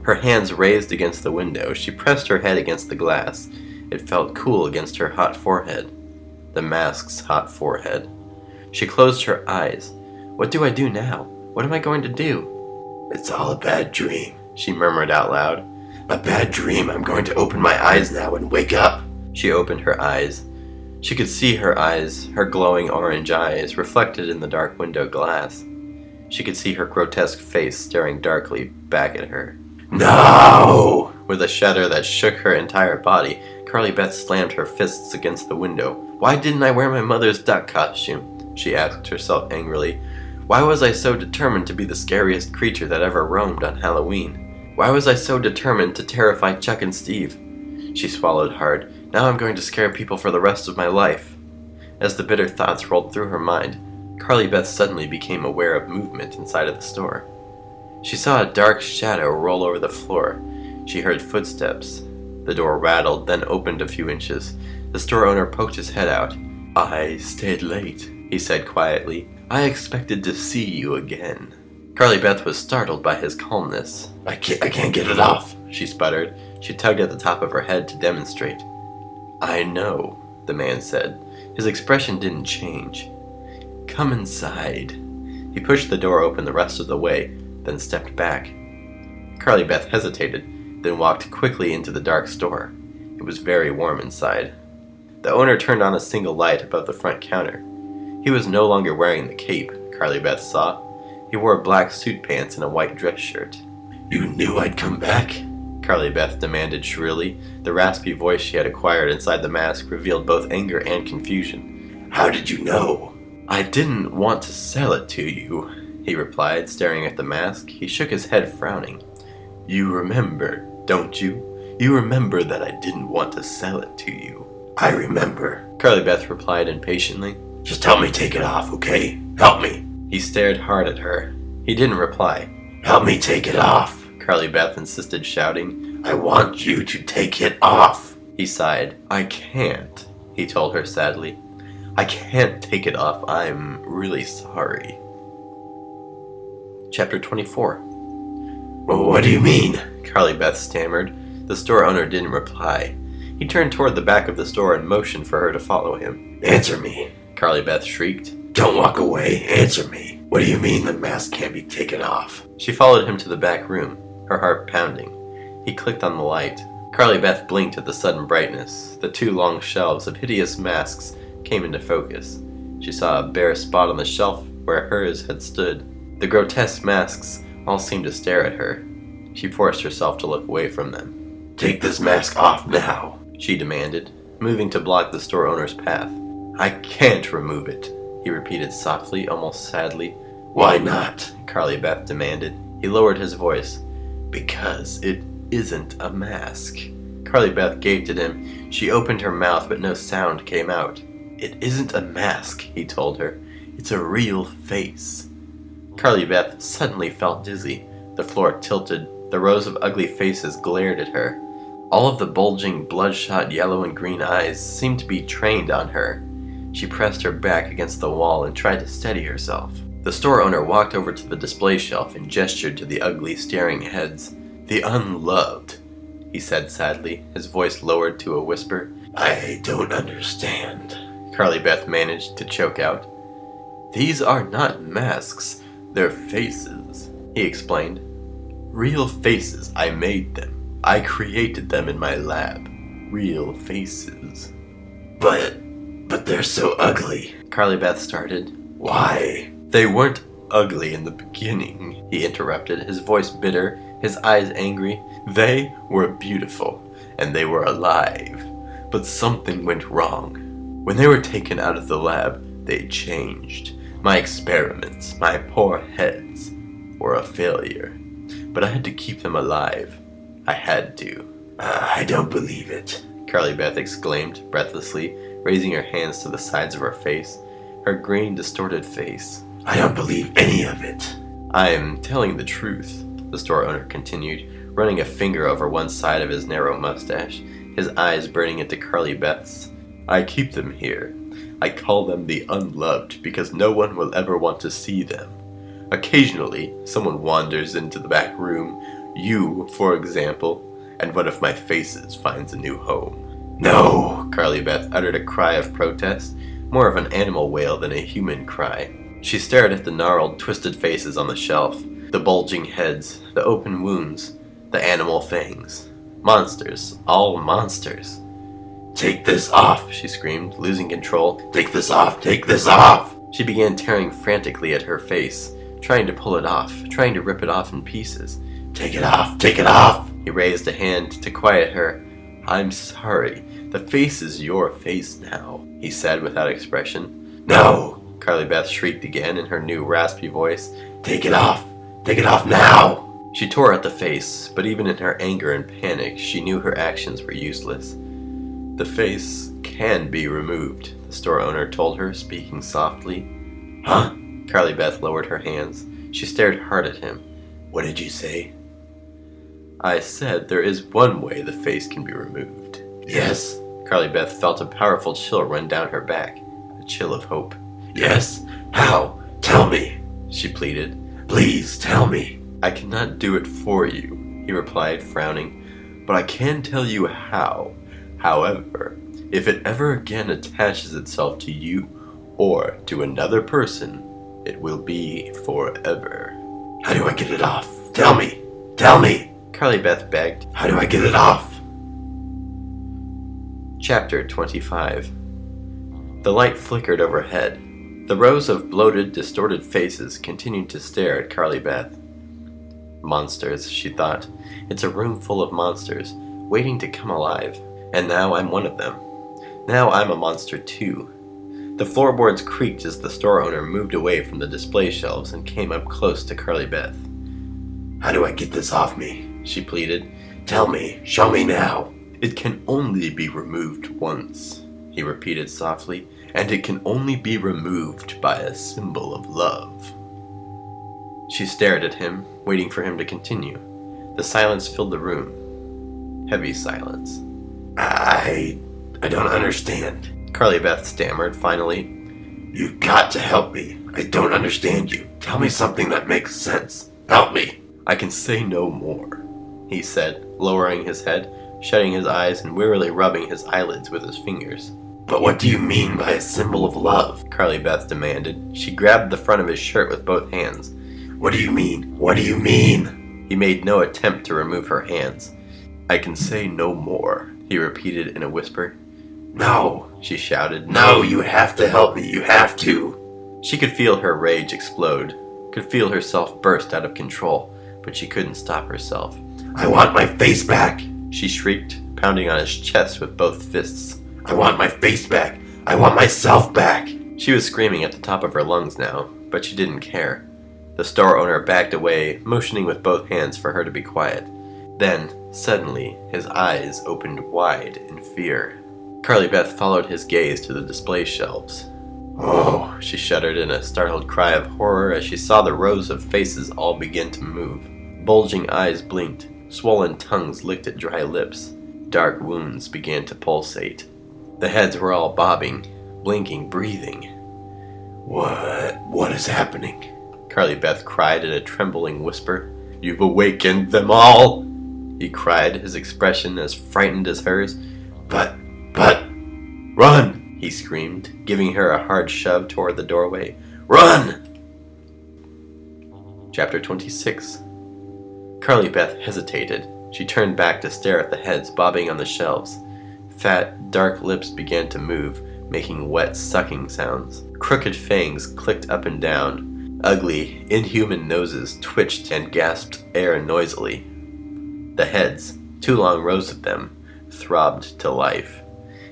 Her hands raised against the window, she pressed her head against the glass. It felt cool against her hot forehead. The mask's hot forehead. She closed her eyes. What do I do now? What am I going to do? It's all a bad dream, she murmured out loud. A bad dream. I'm going to open my eyes now and wake up. She opened her eyes. She could see her eyes, her glowing orange eyes, reflected in the dark window glass. She could see her grotesque face staring darkly back at her. No! With a shudder that shook her entire body, Carly Beth slammed her fists against the window. Why didn't I wear my mother's duck costume? She asked herself angrily. Why was I so determined to be the scariest creature that ever roamed on Halloween? Why was I so determined to terrify Chuck and Steve? She swallowed hard. Now I'm going to scare people for the rest of my life. As the bitter thoughts rolled through her mind, Carly Beth suddenly became aware of movement inside of the store. She saw a dark shadow roll over the floor. She heard footsteps. The door rattled, then opened a few inches. The store owner poked his head out. I stayed late, he said quietly. I expected to see you again. Carly Beth was startled by his calmness. I can't get it off, she sputtered. She tugged at the top of her head to demonstrate. I know, the man said. His expression didn't change. Come inside. He pushed the door open the rest of the way, then stepped back. Carly Beth hesitated, then walked quickly into the dark store. It was very warm inside. The owner turned on a single light above the front counter. He was no longer wearing the cape, Carly Beth saw. He wore black suit pants and a white dress shirt. You knew I'd come back? Carly Beth demanded shrilly. The raspy voice she had acquired inside the mask revealed both anger and confusion. How did you know? I didn't want to sell it to you, he replied, staring at the mask. He shook his head, frowning. You remember, don't you? You remember that I didn't want to sell it to you. I remember, Carly Beth replied impatiently. Just help me take it off, okay? Help me. He stared hard at her. He didn't reply. Help me take it off, Carly Beth insisted, shouting. I want you to take it off. He sighed. I can't, he told her sadly. I can't take it off. I'm really sorry. Chapter 24. What do you mean? Carly Beth stammered. The store owner didn't reply. He turned toward the back of the store and motioned for her to follow him. Answer me, Carly Beth shrieked. Don't walk away. Answer me. What do you mean the mask can't be taken off? She followed him to the back room, her heart pounding. He clicked on the light. Carly Beth blinked at the sudden brightness. The two long shelves of hideous masks came into focus. She saw a bare spot on the shelf where hers had stood. The grotesque masks all seemed to stare at her. She forced herself to look away from them. Take this mask off now, she demanded, moving to block the store owner's path. I can't remove it, he repeated softly, almost sadly. Why not? Carly Beth demanded. He lowered his voice. Because it isn't a mask. Carly Beth gaped at him. She opened her mouth, but no sound came out. It isn't a mask, he told her. It's a real face. Carly Beth suddenly felt dizzy. The floor tilted. The rows of ugly faces glared at her. All of the bulging, bloodshot yellow and green eyes seemed to be trained on her. She pressed her back against the wall and tried to steady herself. The store owner walked over to the display shelf and gestured to the ugly, staring heads. The unloved, he said sadly, his voice lowered to a whisper. I don't understand, Carly Beth managed to choke out. These are not masks, they're faces, he explained. Real faces, I made them. I created them in my lab. Real faces. But they're so ugly, Carly Beth started. Why? They weren't ugly in the beginning, he interrupted, his voice bitter, his eyes angry. They were beautiful, and they were alive. But something went wrong. When they were taken out of the lab, they changed. My experiments, my poor heads, were a failure. But I had to keep them alive. I had to. I don't believe it, Carly Beth exclaimed, breathlessly, raising her hands to the sides of her face, her green, distorted face. I don't believe any of it. I am telling the truth, the store owner continued, running a finger over one side of his narrow mustache, his eyes burning into Carly Beth's. I keep them here. I call them the unloved because no one will ever want to see them. Occasionally, someone wanders into the back room, you, for example, and one of my faces finds a new home. No! Carly Beth uttered a cry of protest, more of an animal wail than a human cry. She stared at the gnarled, twisted faces on the shelf, the bulging heads, the open wounds, the animal fangs. Monsters, all monsters. Take this off, She screamed, losing control. Take this off, take this off! She began tearing frantically at her face, trying to pull it off, trying to rip it off in pieces. Take it off, take it off! He raised a hand to quiet her. I'm sorry. The face is your face now, he said without expression. No! Carly Beth shrieked again in her new raspy voice. Take it off! Take it off now! She tore at the face, but even in her anger and panic, she knew her actions were useless. The face can be removed, the store owner told her, speaking softly. Huh? Carly Beth lowered her hands. She stared hard at him. What did you say? I said there is one way the face can be removed. Yes? Carly Beth felt a powerful chill run down her back, a chill of hope. Yes? How? Tell me! She pleaded. Please, tell me! I cannot do it for you, he replied, frowning, but I can tell you how. However, if it ever again attaches itself to you or to another person, it will be forever. How do I get it off? Tell me! Tell me! Carly Beth begged. How do I get it off? Chapter 25. The light flickered overhead. The rows of bloated, distorted faces continued to stare at Carly Beth. Monsters, she thought. It's a room full of monsters, waiting to come alive. And now I'm one of them. Now I'm a monster too. The floorboards creaked as the store owner moved away from the display shelves and came up close to Curly Beth. How do I get this off me? She pleaded. Tell me, show me now. It can only be removed once, he repeated softly, and it can only be removed by a symbol of love. She stared at him, waiting for him to continue. The silence filled the room. Heavy silence. I don't understand. Curly Beth stammered finally. You've got to help me. I don't understand you. Tell me something that makes sense. Help me. I can say no more, he said, lowering his head, shutting his eyes and wearily rubbing his eyelids with his fingers. But what do you mean by a symbol of love? Curly Beth demanded. She grabbed the front of his shirt with both hands. What do you mean? What do you mean? He made no attempt to remove her hands. I can say no more, he repeated in a whisper. No, she shouted. No, you have to help me. You have to. She could feel her rage explode, could feel herself burst out of control, but she couldn't stop herself. I want my face back, she shrieked, pounding on his chest with both fists. I want my face back. I want myself back. She was screaming at the top of her lungs now, but she didn't care. The store owner backed away, motioning with both hands for her to be quiet. Then, suddenly, his eyes opened wide in fear. Curly Beth followed his gaze to the display shelves. Oh, she shuddered in a startled cry of horror as she saw the rows of faces all begin to move. Bulging eyes blinked, swollen tongues licked at dry lips. Dark wounds began to pulsate. The heads were all bobbing, blinking, breathing. What is happening? Curly Beth cried in a trembling whisper. You've awakened them all, he cried, his expression as frightened as hers. But, run, he screamed, giving her a hard shove toward the doorway. Run! Chapter 26. Curly Beth hesitated. She turned back to stare at the heads bobbing on the shelves. Fat, dark lips began to move, making wet, sucking sounds. Crooked fangs clicked up and down. Ugly, inhuman noses twitched and gasped air noisily. The heads, 2 long rows of them, throbbed to life.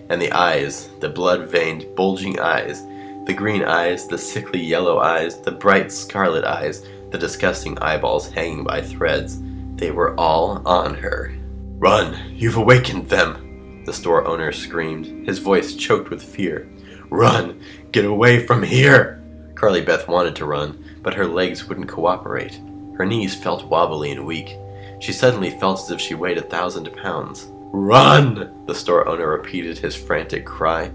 And the eyes, the blood-veined, bulging eyes, the green eyes, the sickly yellow eyes, the bright scarlet eyes, the disgusting eyeballs hanging by threads, they were all on her. Run! You've awakened them! The store owner screamed, his voice choked with fear. Run! Get away from here! Curly Beth wanted to run, but her legs wouldn't cooperate. Her knees felt wobbly and weak. She suddenly felt as if she weighed 1,000 pounds. Run! The store owner repeated his frantic cry.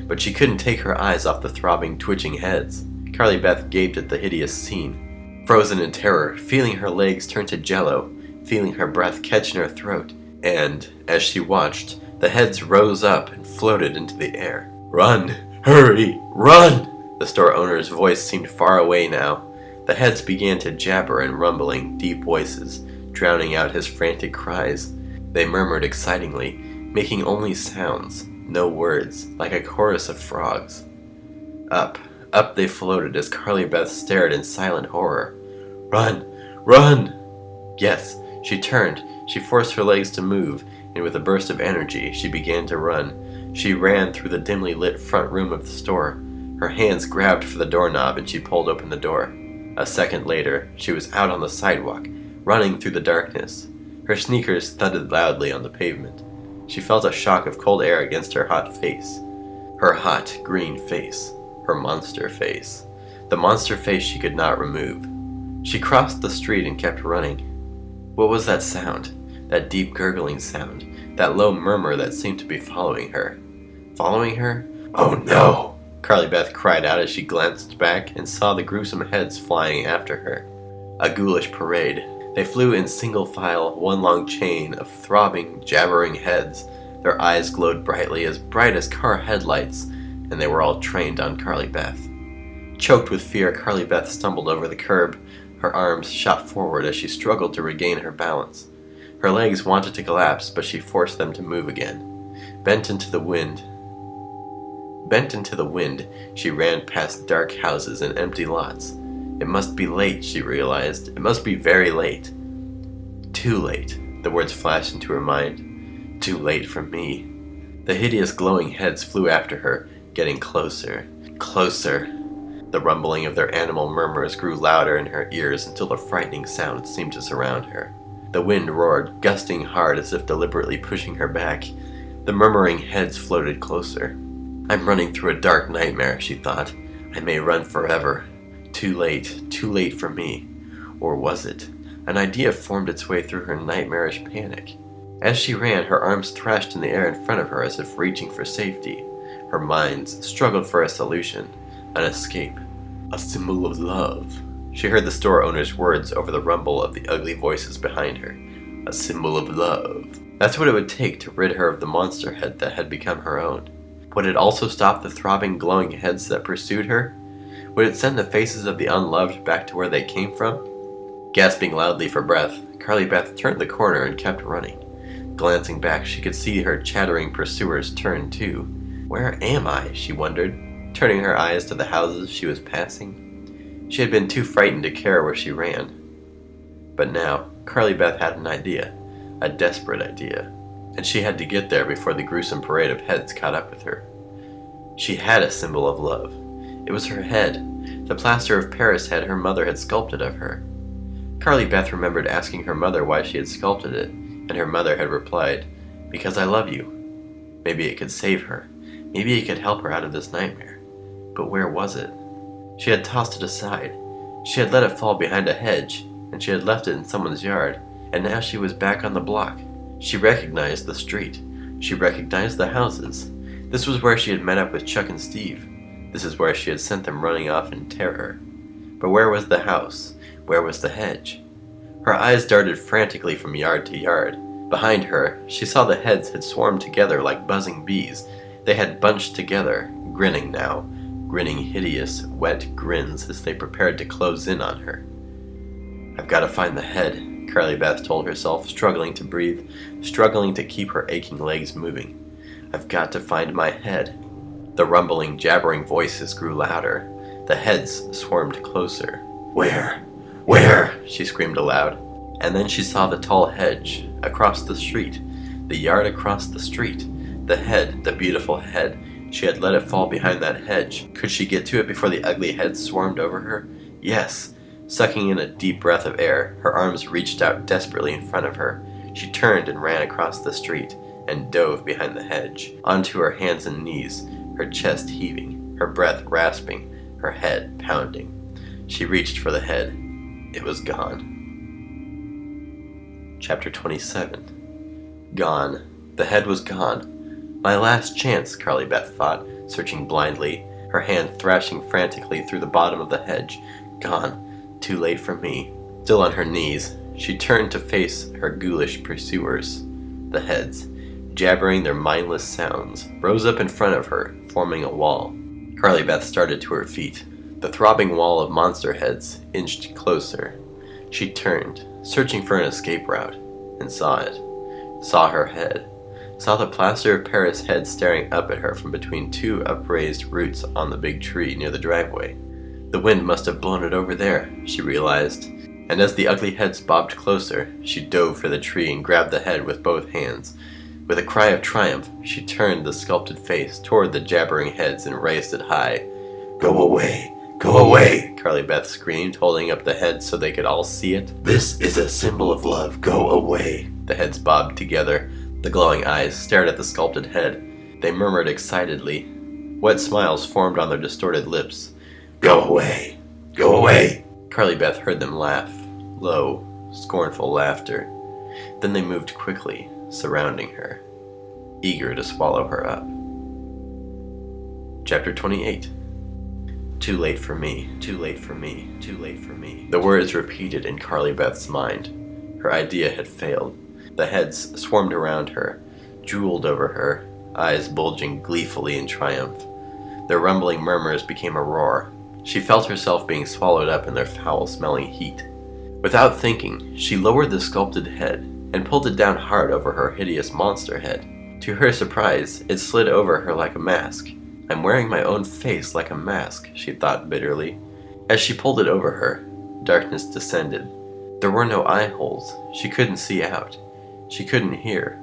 But she couldn't take her eyes off the throbbing, twitching heads. Curly Beth gaped at the hideous scene, frozen in terror, feeling her legs turn to jello, feeling her breath catch in her throat. And, as she watched, the heads rose up and floated into the air. Run! Hurry! Run! The store owner's voice seemed far away now. The heads began to jabber in rumbling, deep voices, drowning out his frantic cries. They murmured excitingly, making only sounds, no words, like a chorus of frogs. Up they floated as Curly Beth stared in silent horror. Run! Run! Yes, she turned. She forced her legs to move, and with a burst of energy, she began to run. She ran through the dimly lit front room of the store. Her hands grabbed for the doorknob and she pulled open the door. A second later, she was out on the sidewalk, running through the darkness. Her sneakers thudded loudly on the pavement. She felt a shock of cold air against her hot face. Her hot, green face. Her monster face. The monster face she could not remove. She crossed the street and kept running. What was that sound? That deep gurgling sound? That low murmur that seemed to be following her? Following her? Oh no! Curly Beth cried out as she glanced back and saw the gruesome heads flying after her. A ghoulish parade. They flew in single file, one long chain of throbbing, jabbering heads. Their eyes glowed brightly, as bright as car headlights, and they were all trained on Curly Beth. Choked with fear, Curly Beth stumbled over the curb. Her arms shot forward as she struggled to regain her balance. Her legs wanted to collapse, but she forced them to move again. Bent into the wind, she ran past dark houses and empty lots. It must be late, she realized. It must be very late. Too late. The words flashed into her mind. Too late for me. The hideous glowing heads flew after her, getting closer. Closer. The rumbling of their animal murmurs grew louder in her ears until a frightening sound seemed to surround her. The wind roared, gusting hard as if deliberately pushing her back. The murmuring heads floated closer. I'm running through a dark nightmare, she thought. I may run forever. Too late for me. Or was it? An idea formed its way through her nightmarish panic. As she ran, her arms thrashed in the air in front of her as if reaching for safety. Her mind struggled for a solution, an escape, a symbol of love. She heard the store owner's words over the rumble of the ugly voices behind her. A symbol of love. That's what it would take to rid her of the monster head that had become her own. Would it also stop the throbbing, glowing heads that pursued her? Would it send the faces of the unloved back to where they came from? Gasping loudly for breath, Carly Beth turned the corner and kept running. Glancing back, she could see her chattering pursuers turn too. Where am I? She wondered, turning her eyes to the houses she was passing. She had been too frightened to care where she ran. But now, Carly Beth had an idea, a desperate idea, and she had to get there before the gruesome parade of heads caught up with her. She had a symbol of love. It was her head, the plaster of Paris head her mother had sculpted of her. Carly Beth remembered asking her mother why she had sculpted it, and her mother had replied, "Because I love you." Maybe it could save her. Maybe it could help her out of this nightmare. But where was it? She had tossed it aside. She had let it fall behind a hedge, and she had left it in someone's yard, and now she was back on the block. She recognized the street. She recognized the houses. This was where she had met up with Chuck and Steve. This is where she had sent them running off in terror. But where was the house? Where was the hedge? Her eyes darted frantically from yard to yard. Behind her, she saw the heads had swarmed together like buzzing bees. They had bunched together, grinning now, grinning hideous, wet grins as they prepared to close in on her. I've got to find the head, Carly Beth told herself, struggling to breathe, struggling to keep her aching legs moving. I've got to find my head. The rumbling, jabbering voices grew louder. The heads swarmed closer. Where? Where? She screamed aloud. And then she saw the tall hedge, across the street, the yard across the street. The head, the beautiful head. She had let it fall behind that hedge. Could she get to it before the ugly heads swarmed over her? Yes. Sucking in a deep breath of air, her arms reached out desperately in front of her. She turned and ran across the street, and dove behind the hedge, onto her hands and knees, her chest heaving, her breath rasping, her head pounding. She reached for the head. It was gone. Chapter 27. Gone. The head was gone. My last chance, Carly Beth thought, searching blindly, her hand thrashing frantically through the bottom of the hedge. Gone. Too late for me. Still on her knees, she turned to face her ghoulish pursuers. The heads, jabbering their mindless sounds, rose up in front of her, forming a wall. Carly Beth started to her feet. The throbbing wall of monster heads inched closer. She turned, searching for an escape route, and saw it. Saw her head. Saw the plaster of Paris head staring up at her from between two upraised roots on the big tree near the driveway. The wind must have blown it over there, she realized, and as the ugly heads bobbed closer, she dove for the tree and grabbed the head with both hands. With a cry of triumph, she turned the sculpted face toward the jabbering heads and raised it high. "Go away! Go away!" Carly Beth screamed, holding up the head so they could all see it. "This is a symbol of love. Go away!" The heads bobbed together. The glowing eyes stared at the sculpted head. They murmured excitedly. Wet smiles formed on their distorted lips. "Go away! Go away!" Carly Beth heard them laugh. Low, scornful laughter. Then they moved quickly, surrounding her, eager to swallow her up. Chapter 28. Too late for me, too late for me, too late for me. The words repeated in Carly Beth's mind. Her idea had failed. The heads swarmed around her, drooled over her, eyes bulging gleefully in triumph. Their rumbling murmurs became a roar. She felt herself being swallowed up in their foul-smelling heat. Without thinking, she lowered the sculpted head and pulled it down hard over her hideous monster head. To her surprise, it slid over her like a mask. "I'm wearing my own face like a mask," she thought bitterly. As she pulled it over her, darkness descended. There were no eye holes. She couldn't see out. She couldn't hear.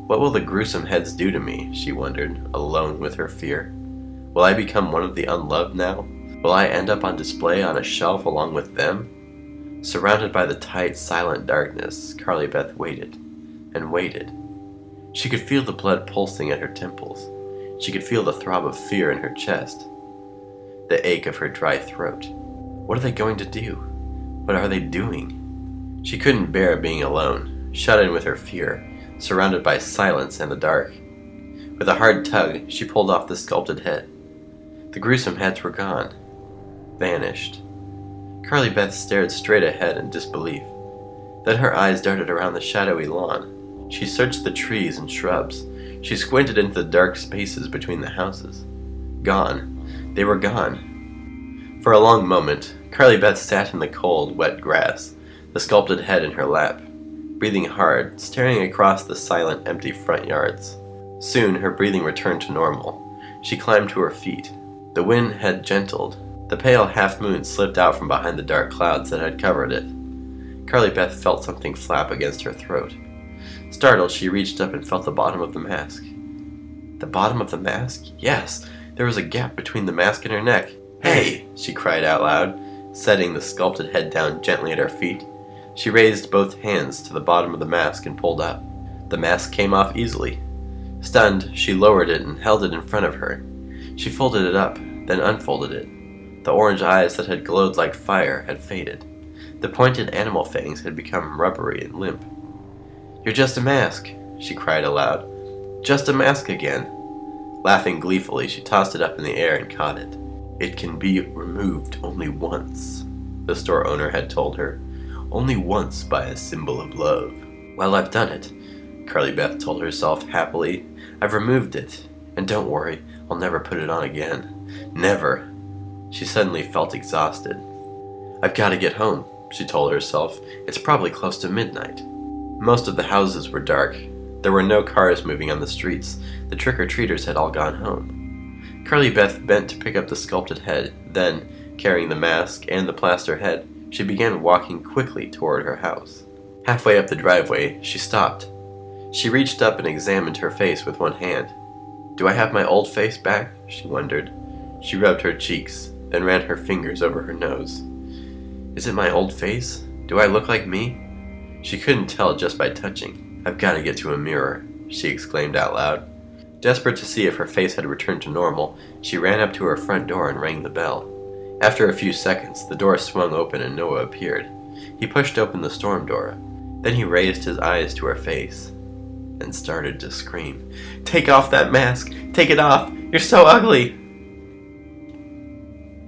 What will the gruesome heads do to me, she wondered, alone with her fear. Will I become one of the unloved now? Will I end up on display on a shelf along with them? Surrounded by the tight, silent darkness, Carly Beth waited and waited. She could feel the blood pulsing at her temples. She could feel the throb of fear in her chest, the ache of her dry throat. What are they going to do? What are they doing? She couldn't bear being alone, shut in with her fear, surrounded by silence and the dark. With a hard tug, she pulled off the sculpted head. The gruesome heads were gone, vanished. Carly Beth stared straight ahead in disbelief. Then her eyes darted around the shadowy lawn. She searched the trees and shrubs. She squinted into the dark spaces between the houses. Gone. They were gone. For a long moment, Carly Beth sat in the cold, wet grass, the sculpted head in her lap, breathing hard, staring across the silent, empty front yards. Soon her breathing returned to normal. She climbed to her feet. The wind had gentled. The pale half-moon slipped out from behind the dark clouds that had covered it. Carly Beth felt something flap against her throat. Startled, she reached up and felt the bottom of the mask. The bottom of the mask? Yes! There was a gap between the mask and her neck. "Hey!" she cried out loud, setting the sculpted head down gently at her feet. She raised both hands to the bottom of the mask and pulled up. The mask came off easily. Stunned, she lowered it and held it in front of her. She folded it up, then unfolded it. The orange eyes that had glowed like fire had faded. The pointed animal fangs had become rubbery and limp. "You're just a mask," she cried aloud. "Just a mask again." Laughing gleefully, she tossed it up in the air and caught it. "It can be removed only once," the store owner had told her. "Only once by a symbol of love." "Well, I've done it," Carly Beth told herself happily. "I've removed it. And don't worry, I'll never put it on again. Never." She suddenly felt exhausted. "I've got to get home," she told herself. "It's probably close to midnight." Most of the houses were dark. There were no cars moving on the streets. The trick-or-treaters had all gone home. Carly Beth bent to pick up the sculpted head. Then, carrying the mask and the plaster head, she began walking quickly toward her house. Halfway up the driveway, she stopped. She reached up and examined her face with one hand. "Do I have my old face back?" she wondered. She rubbed her cheeks, then ran her fingers over her nose. "Is it my old face? Do I look like me?" She couldn't tell just by touching. "I've got to get to a mirror," she exclaimed out loud. Desperate to see if her face had returned to normal, she ran up to her front door and rang the bell. After a few seconds, the door swung open and Noah appeared. He pushed open the storm door. Then he raised his eyes to her face and started to scream. "Take off that mask! Take it off! You're so ugly!"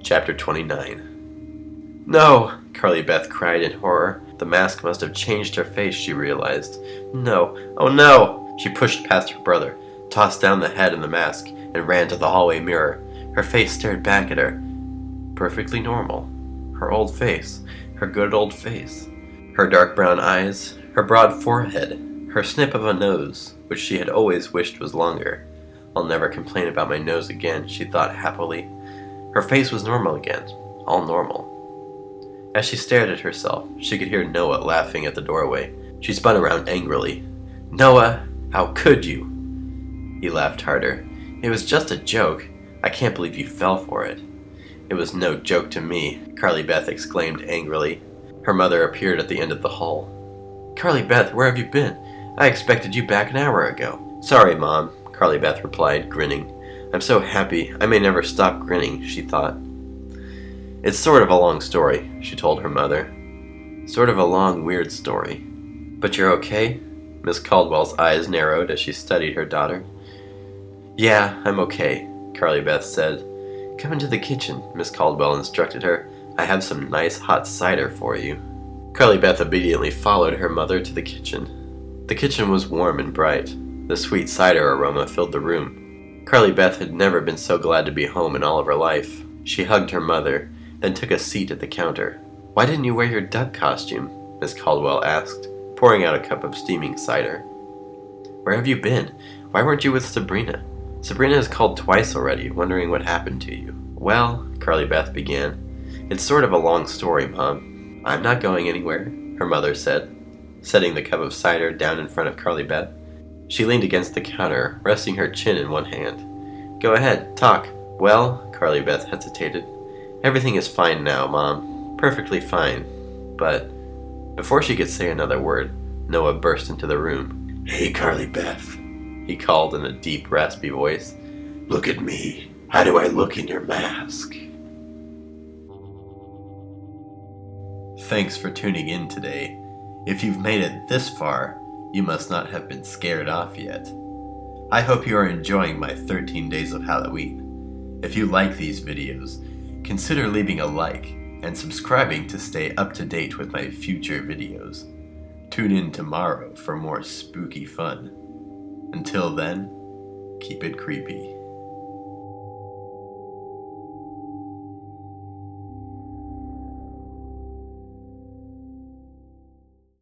Chapter 29. "No!" Carly Beth cried in horror. The mask must have changed her face, she realized. "No! Oh no!" She pushed past her brother, tossed down the head and the mask, and ran to the hallway mirror. Her face stared back at her. Perfectly normal. Her old face. Her good old face. Her dark brown eyes. Her broad forehead. Her snip of a nose, which she had always wished was longer. "I'll never complain about my nose again," she thought happily. Her face was normal again. All normal. As she stared at herself, she could hear Noah laughing at the doorway. She spun around angrily. "Noah, how could you?" He laughed harder. "It was just a joke. I can't believe you fell for it." "It was no joke to me," Carly Beth exclaimed angrily. Her mother appeared at the end of the hall. "Carly Beth, where have you been? I expected you back an hour ago." "Sorry, Mom," Carly Beth replied, grinning. "I'm so happy I may never stop grinning," she thought. "It's sort of a long story," she told her mother. "Sort of a long, weird story. But you're okay?" Miss Caldwell's eyes narrowed as she studied her daughter. "Yeah, I'm okay," Carly Beth said. "Come into the kitchen," Miss Caldwell instructed her. "I have some nice hot cider for you." Carly Beth obediently followed her mother to the kitchen. The kitchen was warm and bright. The sweet cider aroma filled the room. Carly Beth had never been so glad to be home in all of her life. She hugged her mother, then took a seat at the counter. "Why didn't you wear your duck costume?" Miss Caldwell asked, pouring out a cup of steaming cider. "Where have you been? Why weren't you with Sabrina? Sabrina has called twice already, wondering what happened to you." "Well," Carly Beth began, "it's sort of a long story, Mom. I'm not going anywhere," her mother said, setting the cup of cider down in front of Carly Beth. She leaned against the counter, resting her chin in one hand. Go ahead, talk. Well, Carly Beth hesitated. Everything is fine now, Mom. Perfectly fine. But before she could say another word, Noah burst into the room. Hey, Carly Beth, He called in a deep, raspy voice. look at me. How do I look in your mask? Thanks for tuning in today. If you've made it this far, you must not have been scared off yet. I hope you are enjoying my 13 Days of Halloween. If you like these videos, consider leaving a like and subscribing to stay up to date with my future videos. Tune in tomorrow for more spooky fun. Until then, keep it creepy.